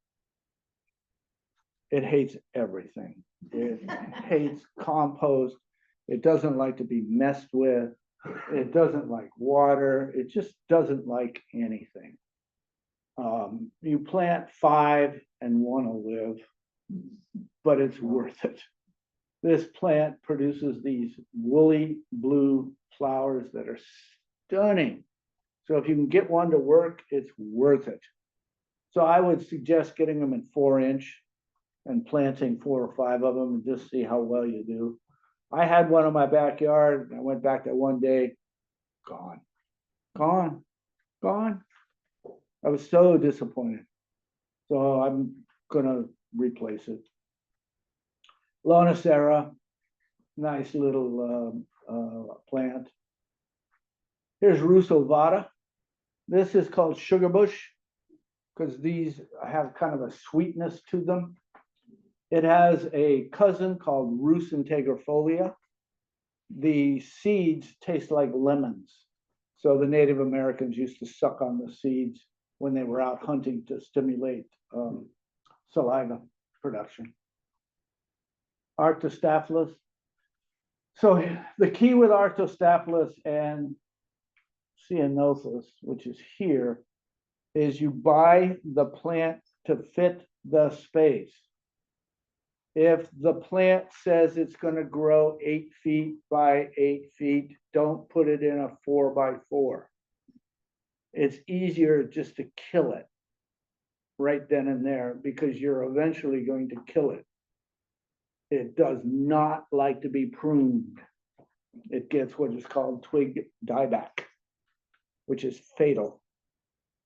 It hates everything. It hates compost. It doesn't like to be messed with. It doesn't like water. It just doesn't like anything. You plant 5 and want to live, but it's worth it. This plant produces these woolly blue flowers that are stunning. So if you can get one to work, it's worth it. So I would suggest getting them in 4-inch and planting 4 or 5 of them and just see how well you do. I had one in my backyard. I went back there one day, gone. I was so disappointed. So I'm gonna replace it. Lonicera, nice little plant. Here's Rusovata. This is called sugar bush because these have kind of a sweetness to them. It has a cousin called Rus integrifolia. The seeds taste like lemons. So the Native Americans used to suck on the seeds when they were out hunting to stimulate saliva production. Arctostaphylos. So the key with Arctostaphylos and Ceanothus, which is here, is you buy the plant to fit the space. If the plant says it's going to grow 8 feet by 8 feet, don't put it in a 4 by 4. It's easier just to kill it right then and there because you're eventually going to kill it. It does not like to be pruned. It gets what is called twig dieback, which is fatal.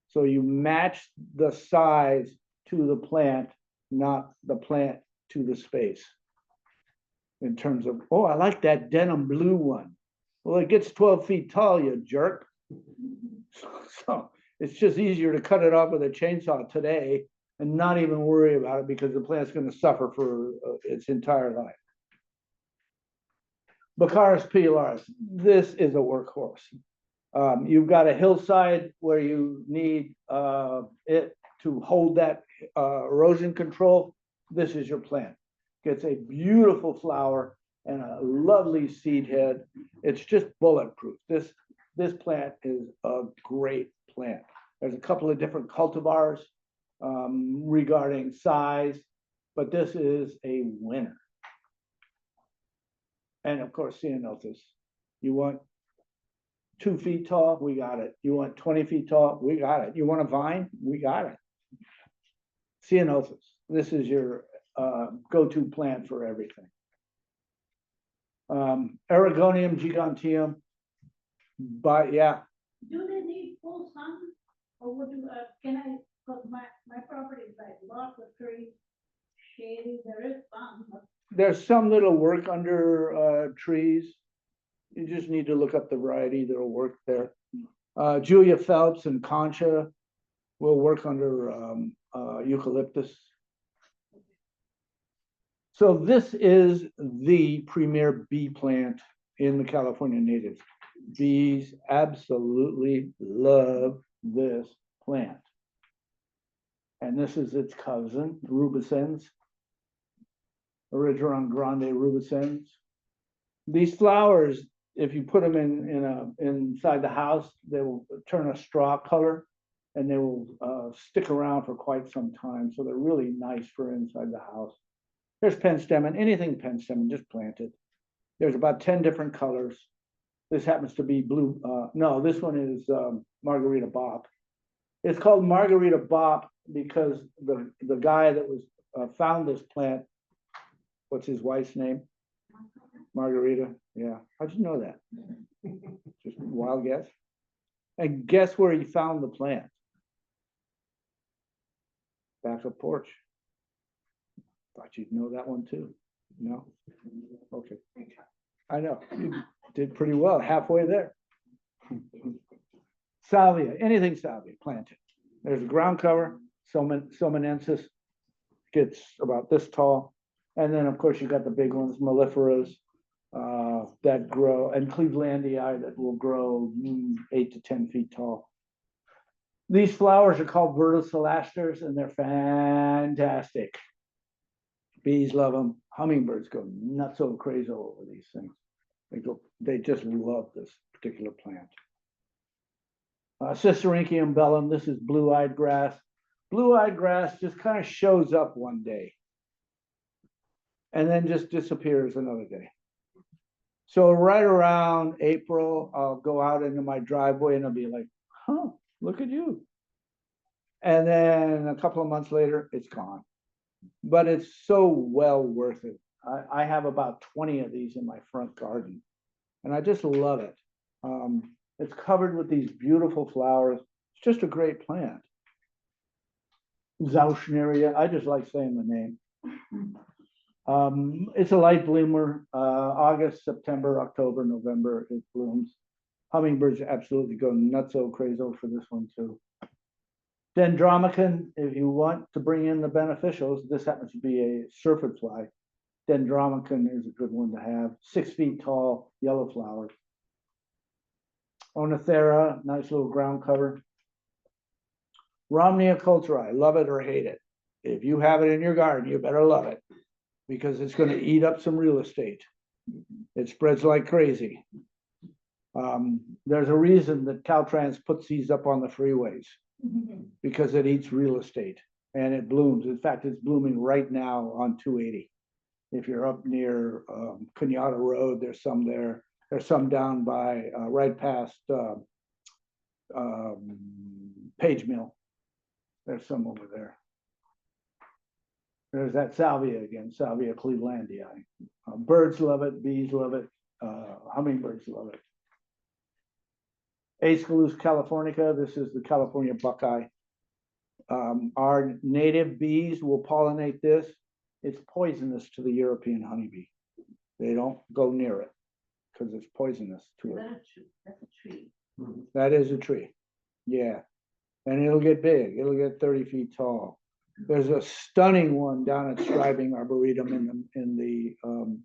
So you match the size to the plant, not the plant to the space. In terms of, oh, I like that denim blue one. Well, it gets 12 feet tall, you jerk. So it's just easier to cut it off with a chainsaw today and not even worry about it because the plant's going to suffer for its entire life. Baccharis pilaris, this is a workhorse. You've got a hillside where you need it to hold that erosion control. This is your plant. Gets a beautiful flower and a lovely seed head. It's just bulletproof. This plant is a great plant. There's a couple of different cultivars regarding size, but this is a winner. And of course, Ceanothus. You want 2 feet tall, we got it. You want 20 feet tall, we got it. You want a vine, we got it. Ceanothus. This is your go-to plant for everything. Aragonium giganteum. But yeah, Do they need full sun? Or would you, can I, because my property is like lots of trees, shady, there is sun, but there's some that'll work under trees. You just need to look up the variety that'll work there. Julia Phelps and Concha will work under eucalyptus. So this is the premier bee plant in the California natives. Bees absolutely love this plant. And this is its cousin, rubescens, Erigeron grande rubescens. These flowers, if you put them inside the house, they will turn a straw color and they will stick around for quite some time. So they're really nice for inside the house. There's penstemon, anything penstemon, just plant it. There's about 10 different colors. This happens to be blue. No, this one is Margarita Bop. It's called Margarita Bop because the guy that was found this plant, what's his wife's name? Margarita. Yeah. How'd you know that? Just a wild guess. And guess where he found the plant? Back of porch. Thought you'd know that one too. No? Okay. I know. You did pretty well, halfway there. Salvia, anything salvia, plant it. There's a ground cover, Somanensis gets about this tall. And then, of course, you got the big ones, melliferas, that grow, and Clevelandii that will grow 8 to 10 feet tall. These flowers are called verticillasters, and they're fantastic. Bees love them. Hummingbirds go nuts so crazy over these things. They just love this particular plant. Sisyrinchium bellum, this is blue-eyed grass. Blue-eyed grass just kind of shows up one day and then just disappears another day. So right around April, I'll go out into my driveway and I'll be like, huh, look at you. And then a couple of months later, it's gone. But it's so well worth it. I have about 20 of these in my front garden, and I just love it. It's covered with these beautiful flowers. It's just a great plant. Zauschneria, I just like saying the name. It's a light bloomer. August, September, October, November, it blooms. Hummingbirds absolutely go nutso crazy for this one too. Dendromicon, if you want to bring in the beneficials, this happens to be a syrphid fly. Dendromicon is a good one to have. 6 feet tall, yellow flowers. Oenothera, nice little ground cover. Romnea culturi, love it or hate it. If you have it in your garden, you better love it because it's going to eat up some real estate. It spreads like crazy. There's a reason that Caltrans puts these up on the freeways because it eats real estate and it blooms. In fact, it's blooming right now on 280. If you're up near Kenyatta Road, there's some there. There's some down by right past Page Mill. There's some over there. There's that salvia again, Salvia clevelandii. Birds love it, bees love it, hummingbirds love it. Aesculus californica, this is the California buckeye. Our native bees will pollinate this. It's poisonous to the European honeybee. They don't go near it because it's poisonous to it. That's a tree. That is a tree. Yeah. And it'll get big. It'll get 30 feet tall. There's a stunning one down at Striving Arboretum in the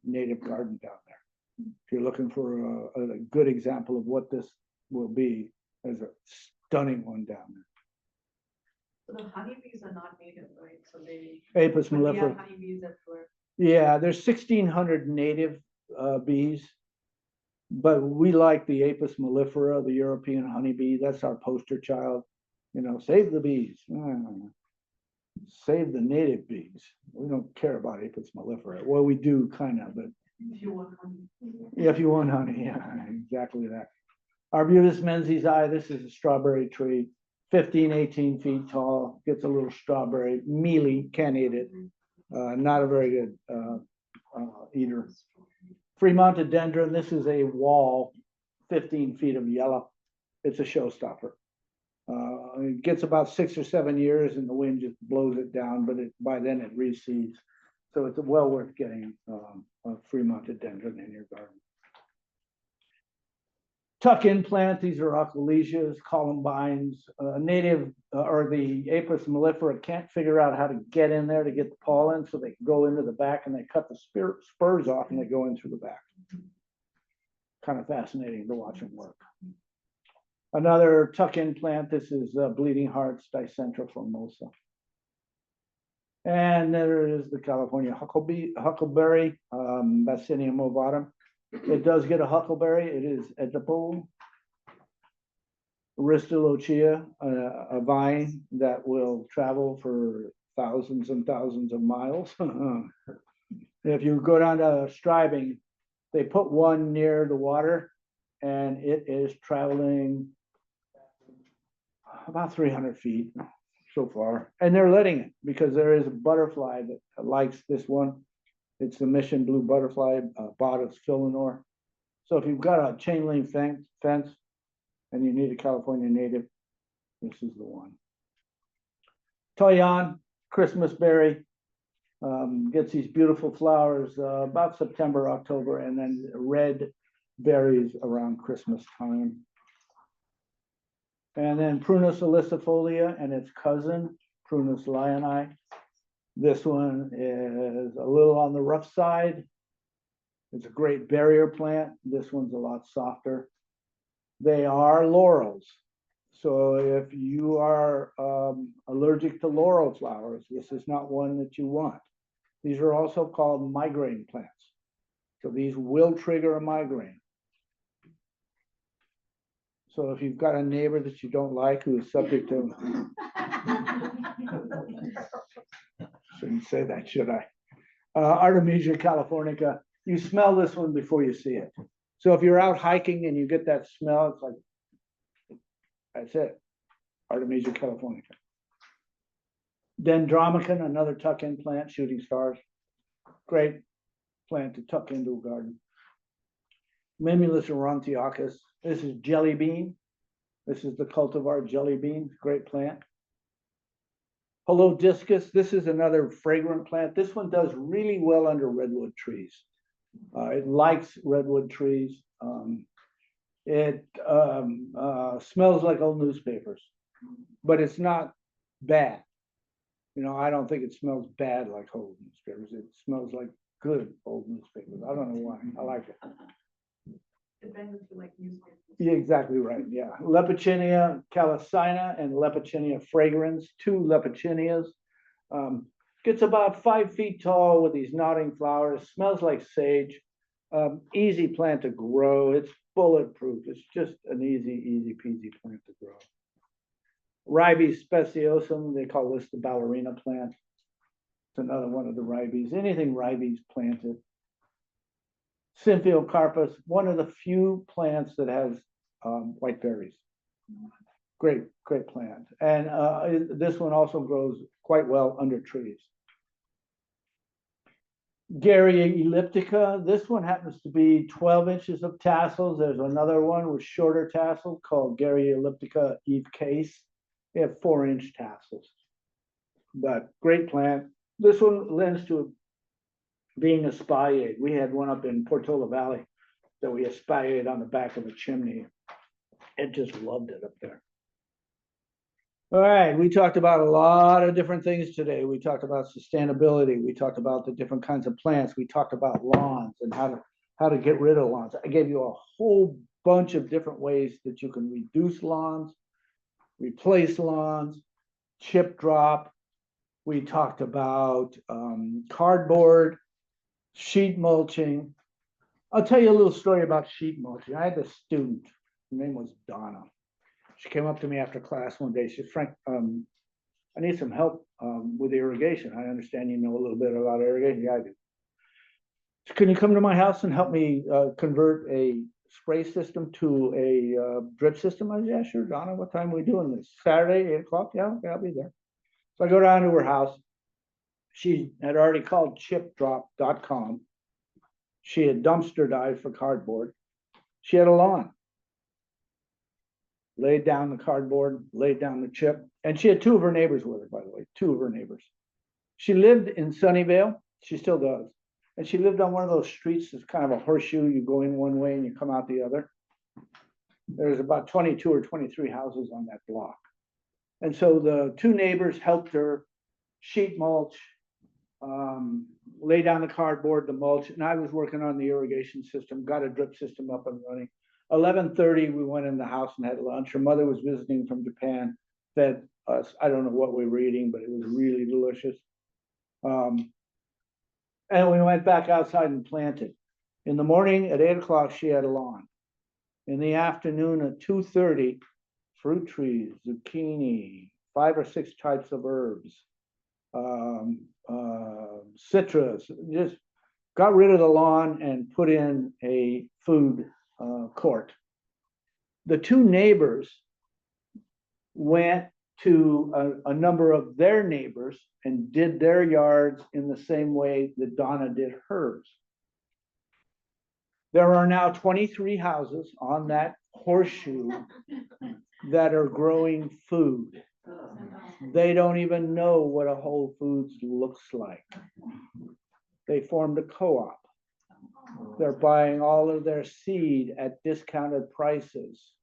native garden down there. If you're looking for a good example of what this will be, there's a stunning one down there. So the honeybees are not native, right? So they. Apis but we have mellifera. honeybees that were. Yeah, there's 1,600 native bees, but we like the Apis mellifera, the European honeybee. That's our poster child. You know, save the bees. Save the native bees. We don't care about Apis mellifera. Well, we do kind of, but If you want honey. yeah, if you want honey, yeah, exactly that. Arbutus menziesii, this is a strawberry tree, 15, 18 feet tall, gets a little strawberry, mealy, can't eat it. Not a very good eater. Fremontodendron, this is a wall, 15 feet of yellow. It's a showstopper. It gets about 6 or 7 years and the wind just blows it down, but by then it reseeds. So it's well worth getting a Fremontodendron in your garden. Tuck-in plant, these are Aquilesias, columbines, native or the Apis mellifera can't figure out how to get in there to get the pollen, so they go into the back and they cut the spurs off and they go in through the back. Kind of fascinating to watch them work. Another tuck-in plant, this is Bleeding Hearts, Dicentra formosa. And there is the California huckleberry, Vaccinium ovatum. It does get a huckleberry. It is edible. Aristolochia, a vine that will travel for thousands and thousands of miles. If you go down to Striving, they put one near the water and it is traveling about 300 feet so far. And they're letting it because there is a butterfly that likes this one. It's the Mission Blue Butterfly, Bottas Philonor. So if you've got a chain link fence and you need a California native, this is the one. Toyon, Christmas berry, gets these beautiful flowers about September, October, and then red berries around Christmas time. And then Prunus ilicifolia and its cousin, Prunus lioni. This one is a little on the rough side. It's a great barrier plant. This one's a lot softer. They are laurels. So if you are allergic to laurel flowers, this is not one that you want. These are also called migraine plants. So these will trigger a migraine. So if you've got a neighbor that you don't like who is subject to, shouldn't say that, should I? Artemisia californica. You smell this one before you see it. So if you're out hiking and you get that smell, it's like, that's it. Artemisia californica. Dendromicon, another tuck-in plant, shooting stars. Great plant to tuck into a garden. Mimulus orontiacus. This is jelly bean. This is the cultivar jelly bean, great plant. Holodiscus, this is another fragrant plant. This one does really well under redwood trees. It likes redwood trees. It smells like old newspapers, but it's not bad. You know, I don't think it smells bad like old newspapers. It smells like good old newspapers. I don't know why. I like it. Depends if you like newspapers. Yeah, exactly right. Yeah. Lepicinia calycina and Lepicinia fragrans, two Lepicinias. Gets about 5 feet tall with these nodding flowers, smells like sage. Easy plant to grow. It's bulletproof. It's just an easy peasy plant to grow. Ribes speciosum, they call this the ballerina plant. It's another one of the ribes. Anything ribes planted. Symphyocarpus, one of the few plants that has white berries. Great plant. And this one also grows quite well under trees. Garrya elliptica, this one happens to be 12 inches of tassels. There's another one with shorter tassels called Garrya elliptica Eve Case. They have 4-inch tassels, but great plant. This one lends to being espalier. We had one up in Portola Valley that we espaliered on the back of a chimney. It just loved it up there. All right, we talked about a lot of different things today. We talked about sustainability. We talked about the different kinds of plants. We talked about lawns and how to get rid of lawns. I gave you a whole bunch of different ways that you can reduce lawns, replace lawns, chip drop. We talked about cardboard, sheet mulching. I'll tell you a little story about sheet mulching. I had this student, her name was Donna. She came up to me after class one day. She said, Frank, I need some help with irrigation. I understand you know a little bit about irrigation. Yeah, I do. So can you come to my house and help me convert a spray system to a drip system? I said, yeah, sure, Donna. What time are we doing this? Saturday, 8 o'clock? Yeah, okay, I'll be there. So I go down to her house. She had already called chipdrop.com. She had dumpster dived for cardboard. She had a lawn. Laid down the cardboard, laid down the chip. And she had 2 of her neighbors with her, by the way, 2 of her neighbors. She lived in Sunnyvale. She still does. And she lived on one of those streets that's kind of a horseshoe. You go in one way and you come out the other. There's about 22 or 23 houses on that block. And so the 2 neighbors helped her sheet mulch, lay down the cardboard, the mulch, and I was working on the irrigation system, got a drip system up and running. 11:30, we went in the house and had lunch. Her mother was visiting from Japan, fed us. I don't know what we were eating, but it was really delicious. And we went back outside and planted. In the morning at 8 o'clock, she had a lawn. In the afternoon at 2:30, fruit trees, zucchini, 5 or 6 types of herbs, citrus, just got rid of the lawn and put in a food court. The 2 neighbors went to a number of their neighbors and did their yards in the same way that Donna did hers. There are now 23 houses on that horseshoe that are growing food. They don't even know what a Whole Foods looks like. They formed a co-op. They're buying all of their seed at discounted prices.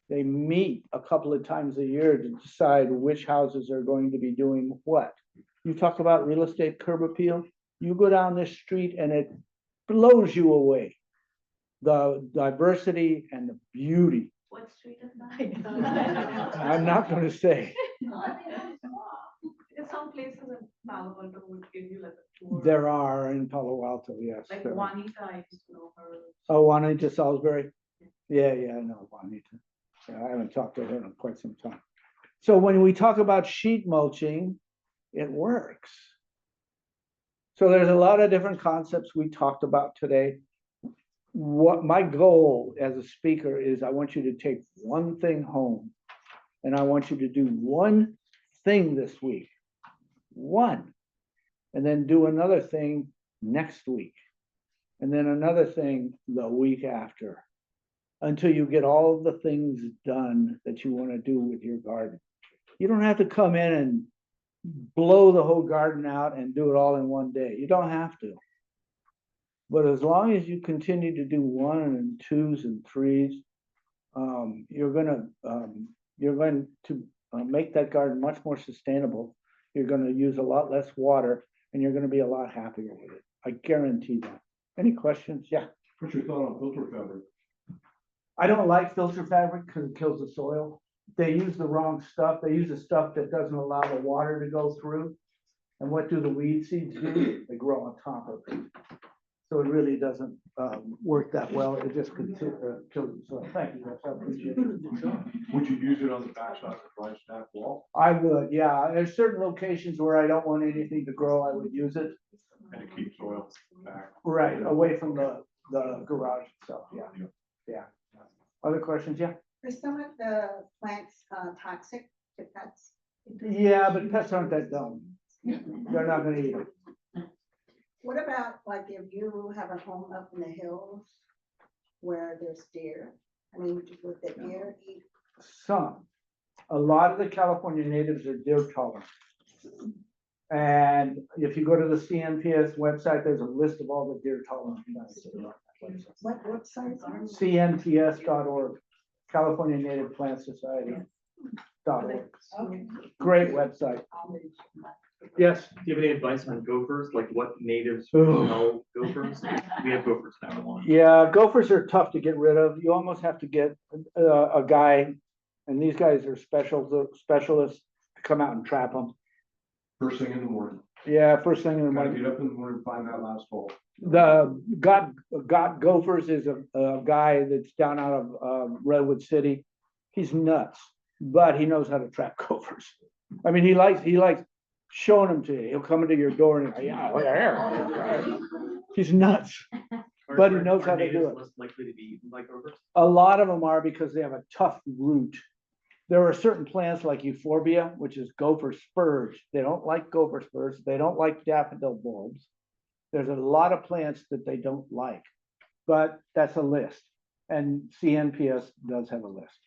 They meet a couple of times a year to decide which houses are going to be doing what. You talk about real estate curb appeal, you go down this street and it blows you away. The diversity and the beauty. What street is that? I'm not gonna say. There's some places in Palo Alto would give you like a tour. There are in Palo Alto, yes. Like there are. Juanita, I used to know her. Oh, Juanita Salisbury? Yeah, I know Juanita. Yeah, I haven't talked to her in quite some time. So when we talk about sheet mulching, it works. So there's a lot of different concepts we talked about today. What my goal as a speaker is, I want you to take one thing home, and I want you to do one thing this week, one, and then do another thing next week, and then another thing the week after, until you get all the things done that you want to do with your garden. You don't have to come in and blow the whole garden out and do it all in one day. You don't have to. But as long as you continue to do 1 and 2s and 3s, you're going to make that garden much more sustainable. You're going to use a lot less water, and you're going to be a lot happier with it. I guarantee that. Any questions? Yeah. What's your thought on filter fabric? I don't like filter fabric because it kills the soil. They use the wrong stuff. They use the stuff that doesn't allow the water to go through. And what do the weed seeds do? They grow on top of it. So it really doesn't work that well. It just kills the soil. Thank you, Russ. I appreciate it. Would you use it on the backside of the dry stack wall? I would, yeah. There's certain locations where I don't want anything to grow. I would use it. And it keeps soil back? Right, away from the garage itself. Yeah. Other questions? Yeah. Are some of the plants toxic to pets? Yeah, but pets aren't that dumb. They're not gonna eat it. What about like if you have a home up in the hills where there's deer? I mean, would the deer eat? Some. A lot of the California natives are deer tolerant. And if you go to the CNPS website, there's a list of all the deer tolerant plants that are on that website. What websites are? CNPS.org, California Native Plant Society.org. Okay. Great website. Yes. Do you have any advice on gophers? Like what natives Ugh. know gophers? We have gophers now. Yeah, gophers are tough to get rid of. You almost have to get a guy, and these guys are specialists to come out and trap them. First thing in the morning. Yeah, first thing in the Gotta morning. get up in the morning, find that last hole. The got gophers is a guy that's down out of Redwood City. He's nuts, but he knows how to trap gophers. I mean, he likes showing them to you. He'll come into your door and he's nuts, but he knows how to do it. Less likely to be eaten by gophers? A lot of them are because they have a tough root. There are certain plants like euphorbia, which is gopher spurs. They don't like gopher spurs. They don't like daffodil bulbs. There's a lot of plants that they don't like, but that's a list. And CNPS does have a list.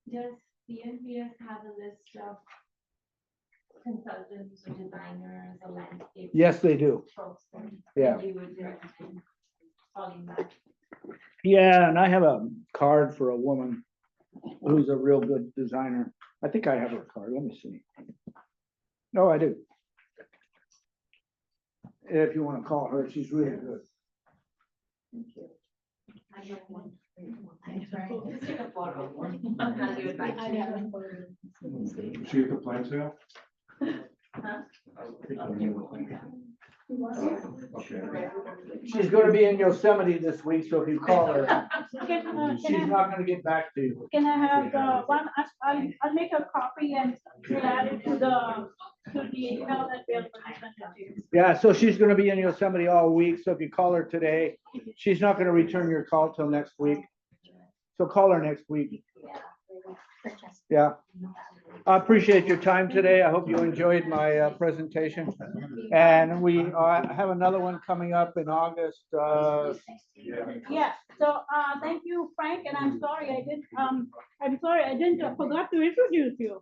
Does the NPS have a list of consultants or designers or landscape? Yes, they do. Folks that Yeah. you would recommend calling back? Yeah, and I have a card for a woman who's a real good designer. I think I have her card. Let me see. No, I do. If you want to call her, she's really good. Thank you. I have one. Just take a photo. I'll hand you it back to you. See at the plant sale? Okay. She's going to be in Yosemite this week, so if you call her, Can she's not going to get back to you. I have one? I'll make a copy and we'll add it to the email that we'll send it to you. Yeah, so she's going to be in Yosemite all week. So if you call her today, she's not going to return your call till next week. So call her next week. Yeah. I appreciate your time today. I hope you enjoyed my presentation. And we have another one coming up in August. Yeah, so thank you, Frank, and I'm sorry I didn't forgot to introduce you.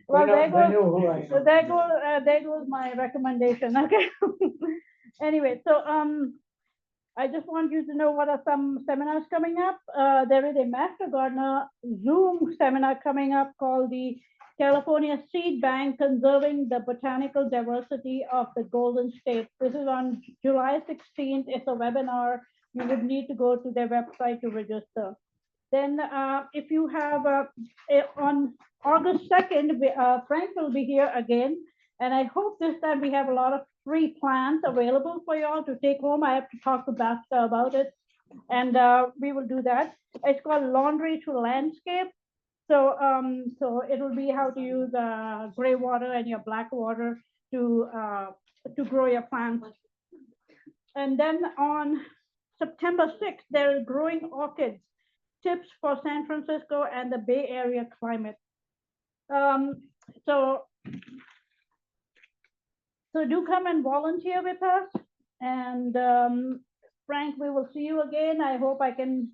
Well, there goes my recommendation. Okay. Anyway, so I just want you to know what are some seminars coming up. There is a Master Gardener Zoom seminar coming up called the California Seed Bank Conserving the Botanical Diversity of the Golden State. This is on July 16th. It's a webinar. You would need to go to their website to register. Then if you have on August 2nd, Frank will be here again. And I hope this time we have a lot of free plants available for y'all to take home. I have to talk to Basta about it. And we will do that. It's called Laundry to Landscape. So so it will be how to use gray water and your black water to grow your plants. And then on September 6th, there is Growing Orchids, Tips for San Francisco and the Bay Area Climate. So do come and volunteer with us. And Frank, we will see you again. I hope I can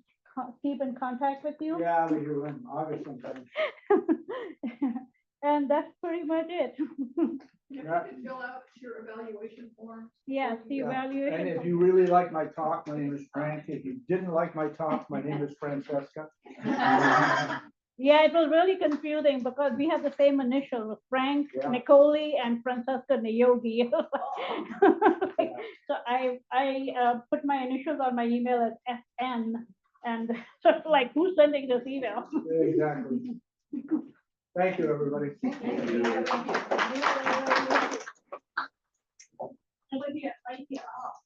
keep in contact with you. Yeah, we do in August sometime. And that's pretty much it. Yeah. Fill out your evaluation form. Yes, the Yeah. And evaluation. if you really like my talk, my name is Frank. If you didn't like my talk, my name is Francesca. Yeah, it was really confusing because we have the same initials, Frank, Yeah. Niccoli, and Francesca Nayogi. So I put my initials on my email as FN, and so like, who's sending this email? Exactly. Thank you, everybody. Thank you.